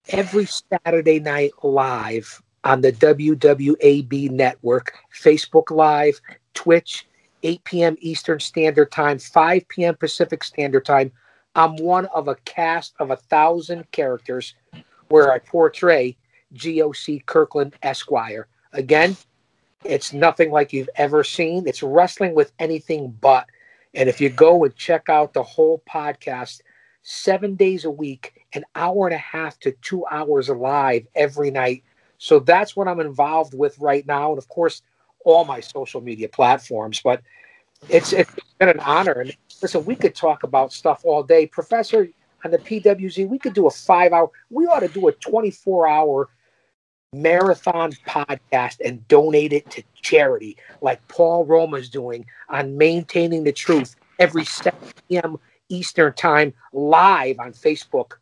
Every Saturday night live on the WWAB network, Facebook Live, Twitch, 8 p.m. Eastern Standard Time, 5 p.m. Pacific Standard Time. I'm one of a cast of 1,000 characters where I portray GOC Kirkland Esquire. Again, it's nothing like you've ever seen. It's wrestling with anything but. And if you go and check out the whole podcast 7 days a week an hour and a half to 2 hours live every night. So that's what I'm involved with right now. And of course, all my social media platforms. But it's been an honor. And listen, we could talk about stuff all day. Professor, on the PWZ, we could do a 5-hour, we ought to do a 24-hour marathon podcast and donate it to charity like Paul Roma's doing on Maintaining the Truth every 7 p.m. Eastern time live on Facebook.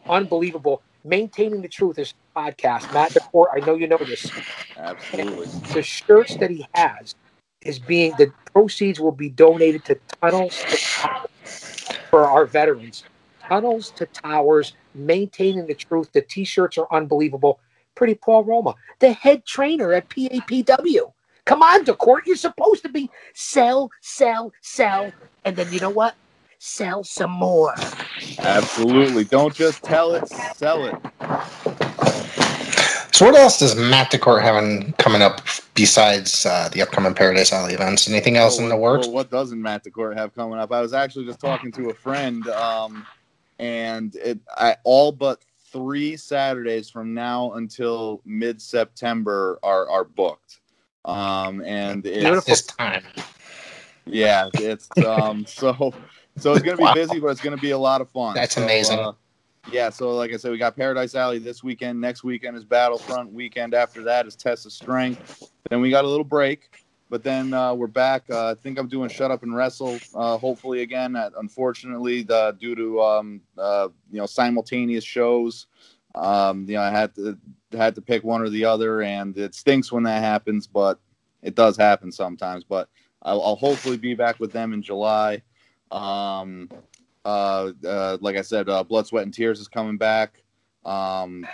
Unbelievable. Maintaining the Truth is a podcast. Matt Dacorte, I know you know this. Absolutely. And the shirts that he has the proceeds will be donated to Tunnels to Towers for our veterans. Tunnels to Towers, Maintaining the Truth. The t-shirts are unbelievable. Pretty Paul Roma, the head trainer at PAPW. Come on, Dacorte, you're supposed to be sell, and then you know what? Sell some more. Absolutely. Don't just tell it, sell it. So what else does Matt Dacorte have coming up besides the upcoming Paradise Alley events? Anything else in the works? Well, what doesn't Matt Dacorte have coming up? I was actually just talking to a friend, and all but 3 Saturdays from now until mid-September are booked. And it's this time. Yeah, it's so it's gonna be busy, but it's gonna be a lot of fun. That's amazing. Yeah, so like I said, we got Paradise Alley this weekend. Next weekend is Battlefront. Weekend after that is Test of Strength. Then we got a little break, but then we're back. I think I'm doing Shut Up and Wrestle, hopefully again. Unfortunately, due to simultaneous shows, I had to pick one or the other, and it stinks when that happens, but it does happen sometimes. But I'll hopefully be back with them in July. Like I said, Blood, Sweat, and Tears is coming back.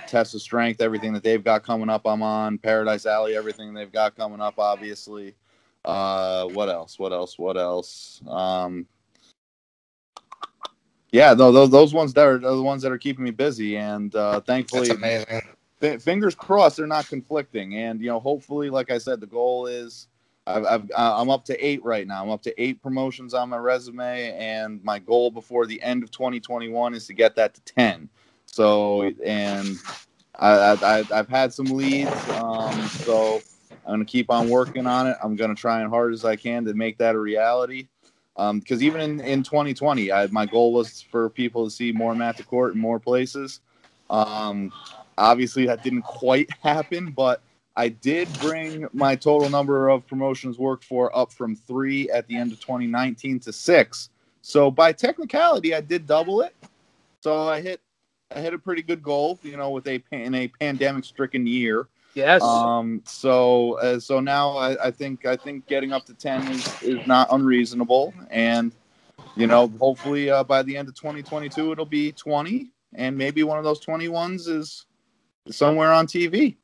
Test of Strength, everything that they've got coming up, I'm on. Paradise Alley, everything they've got coming up, obviously. What else? Yeah, those ones that are the ones that are keeping me busy, and thankfully, that's amazing. Fingers crossed they're not conflicting, and hopefully, like I said, the goal is I'm up to 8 right now. I'm up to 8 promotions on my resume, and my goal before the end of 2021 is to get that to 10. So, and I've had some leads, so I'm going to keep on working on it. I'm going to try as hard as I can to make that a reality. Because even in 2020, my goal was for people to see more Matt Dacorte in more places. Obviously, that didn't quite happen, but I did bring my total number of promotions worked for up from 3 at the end of 2019 to 6. So by technicality, I did double it. So I hit a pretty good goal, in a pandemic-stricken year. Yes. So now I think getting up to 10 is not unreasonable, and hopefully by the end of 2022 it'll be 20, and maybe one of those 21s is somewhere on TV.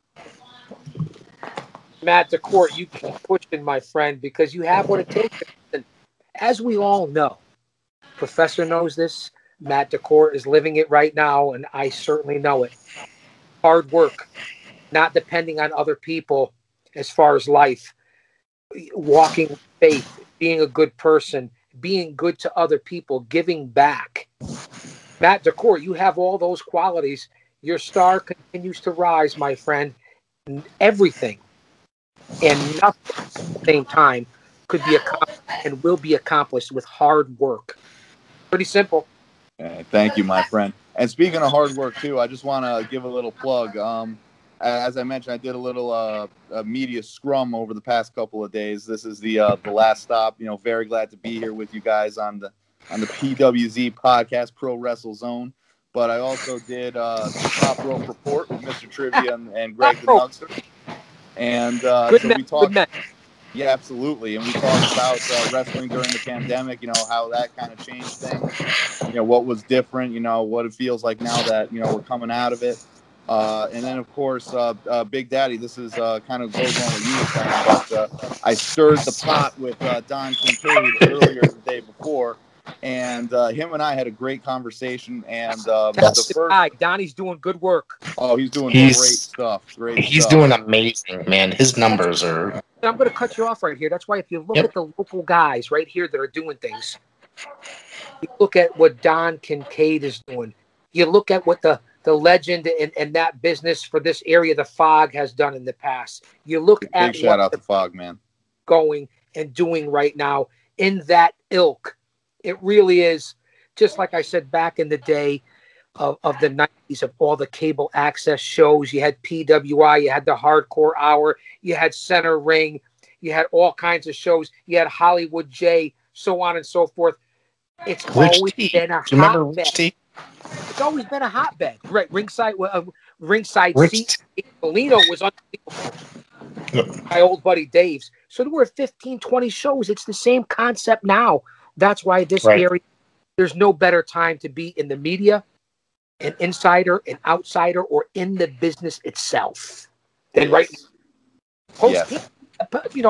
Matt Dacorte, you keep pushing, my friend, because you have what it takes. And as we all know, Professor knows this, Matt Dacorte is living it right now, and I certainly know it. Hard work, not depending on other people as far as life, walking with faith, being a good person, being good to other people, giving back. Matt Dacorte, you have all those qualities. Your star continues to rise, my friend. Everything and nothing at the same time could be accomplished and will be accomplished with hard work. Pretty simple. Thank you, my friend. And speaking of hard work, too, I just want to give a little plug. As I mentioned, I did a little media scrum over the past couple of days. This is the last stop. Very glad to be here with you guys on the PWZ podcast, Pro Wrestle Zone. But I also did the Top Rope Report with Mr. Trivia and Greg the Nugster. And we talked. Yeah, absolutely. And we talked about wrestling during the pandemic. How that kind of changed things. What was different. What it feels like now that we're coming out of it. And then, of course, Big Daddy, this is kind of goes on what you were saying, but I stirred the pot with Don Kincaid earlier the day before, and him and I had a great conversation. And Donnie's doing good work. Oh, he's doing great stuff. He's doing amazing, man. His numbers are... I'm going to cut you off right here. That's why if you look at the local guys right here that are doing things, you look at what Don Kincaid is doing. You look at what the legend and that business for this area, the Fog, has done in the past. You look at big shout out to Fog, man. Going and doing right now in that ilk. It really is, just like I said back in the day of the 90s, of all the cable access shows. You had PWI, you had the Hardcore Hour, you had Center Ring, you had all kinds of shows. You had Hollywood J, so on and so forth. It's always been a hotbed. It's always been a hotbed. Right, ringside seat. Molina was unbelievable. My old buddy Dave's. So there were 15, 20 shows. It's the same concept now. That's why this area, there's no better time to be in the media, an insider, an outsider, or in the business itself than right now.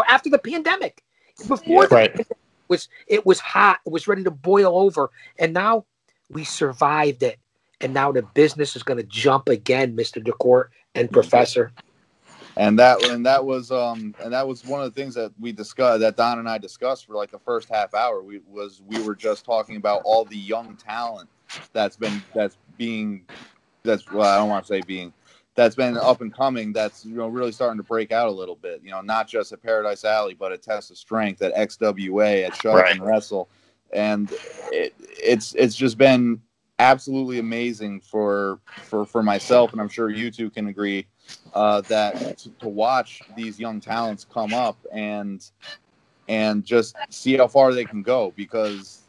After the pandemic. Before it was hot. It was ready to boil over. And now we survived it. And now the business is going to jump again, Mr. Dacorte and Professor. And that was one of the things that we discussed, that Don and I discussed for like the first half hour. We were just talking about all the young talent that's been up and coming, that's really starting to break out a little bit. Not just at Paradise Alley, but at Test of Strength, at XWA, at Shove and Wrestle, and it's just been absolutely amazing for myself, and I'm sure you two can agree, that to watch these young talents come up and just see how far they can go, because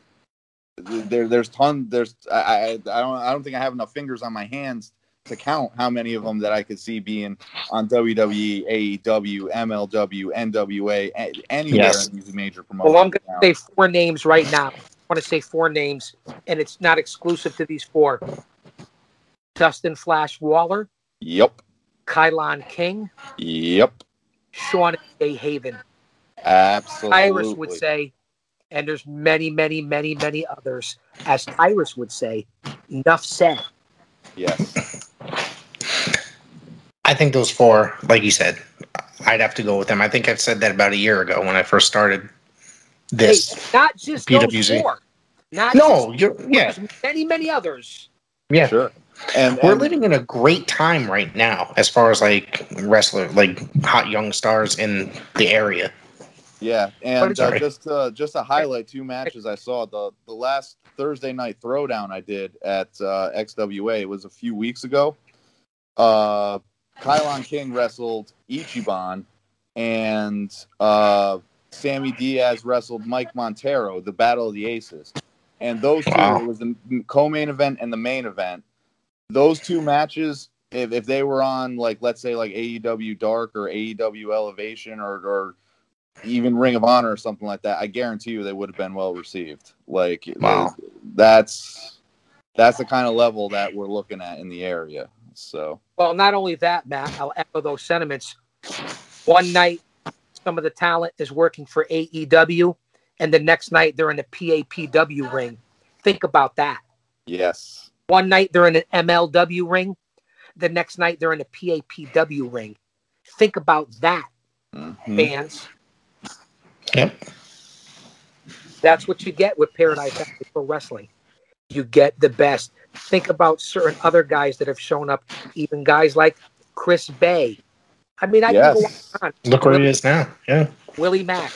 I don't think I have enough fingers on my hands to count how many of them that I could see being on WWE, AEW, MLW, NWA, anywhere in these major promotions. Well, I'm going to say 4 names right now. I want to say 4 names, and it's not exclusive to these 4. Dustin Flash Waller. Yep. Kylie King. Yep. Sean A. Haven. Absolutely. Iris would say, and there's many, many, many, many others. As Iris would say, enough said. Yes. I think those 4, like you said, I'd have to go with them. I think I've said that about a year ago when I first started this. Hey, not just PWZ. Those 4. There's many, many others. Yeah, sure. And we're living in a great time right now as far as like hot young stars in the area. Yeah, and just to highlight 2 matches I saw, the last Thursday night throwdown I did at XWA, it was a few weeks ago. Kylie King wrestled Ichiban, and Sammy Diaz wrestled Mike Montero, the Battle of the Aces. And those two, it was the co-main event and the main event. Those 2 matches, if they were on, let's say AEW Dark or AEW Elevation or even Ring of Honor or something like that, I guarantee you they would have been well received. That's the kind of level that we're looking at in the area. So, well, not only that, Matt, I'll echo those sentiments. One night, some of the talent is working for AEW, and the next night they're in the PAPW ring. Think about that. Yes. One night they're in an MLW ring, the next night they're in a PAPW ring. Think about that, fans. Yep. That's what you get with Paradise Alley Pro Wrestling. You get the best. Think about certain other guys that have shown up, even guys like Chris Bay. I mean, I can go on. Look where he is now. Yeah. Willie Mack,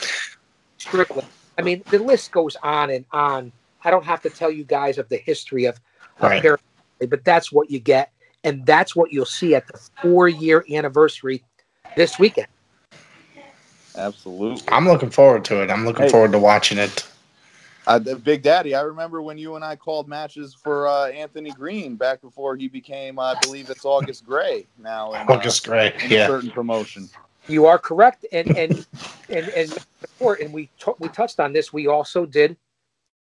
Strickland. I mean, the list goes on and on. I don't have to tell you guys of the history of Paradise Alley, but that's what you get, and that's what you'll see at the 4-year anniversary this weekend. Absolutely. I'm looking forward to it. I'm looking forward to watching it. Big Daddy, I remember when you and I called matches for Anthony Green back before he became, I believe it's August Gray now. August Gray, in a certain promotion. You are correct, and we touched on this. We also did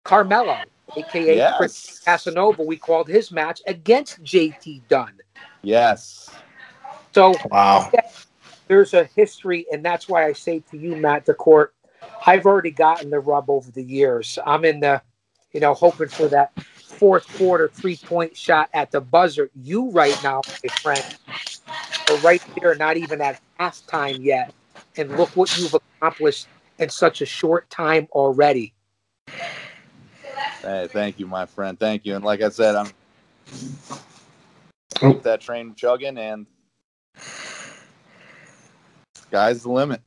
Carmelo, aka Chris Casanova. We called his match against JT Dunn. Yes. So there's a history, and that's why I say to you, Matt Dacorte, I've already gotten the rub over the years. I'm in the, hoping for that 4th quarter 3-point shot at the buzzer. You right now, my friend, are right there, not even at halftime yet. And look what you've accomplished in such a short time already. Hey, thank you, my friend. Thank you. And like I said, keep that train chugging, and sky's the limit.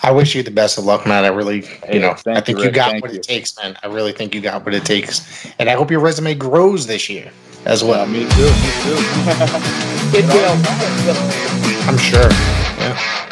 I wish you the best of luck, man. I really, I think you got what it takes, man. I really think you got what it takes. And I hope your resume grows this year as well. Me too. It will. I'm sure. Yeah.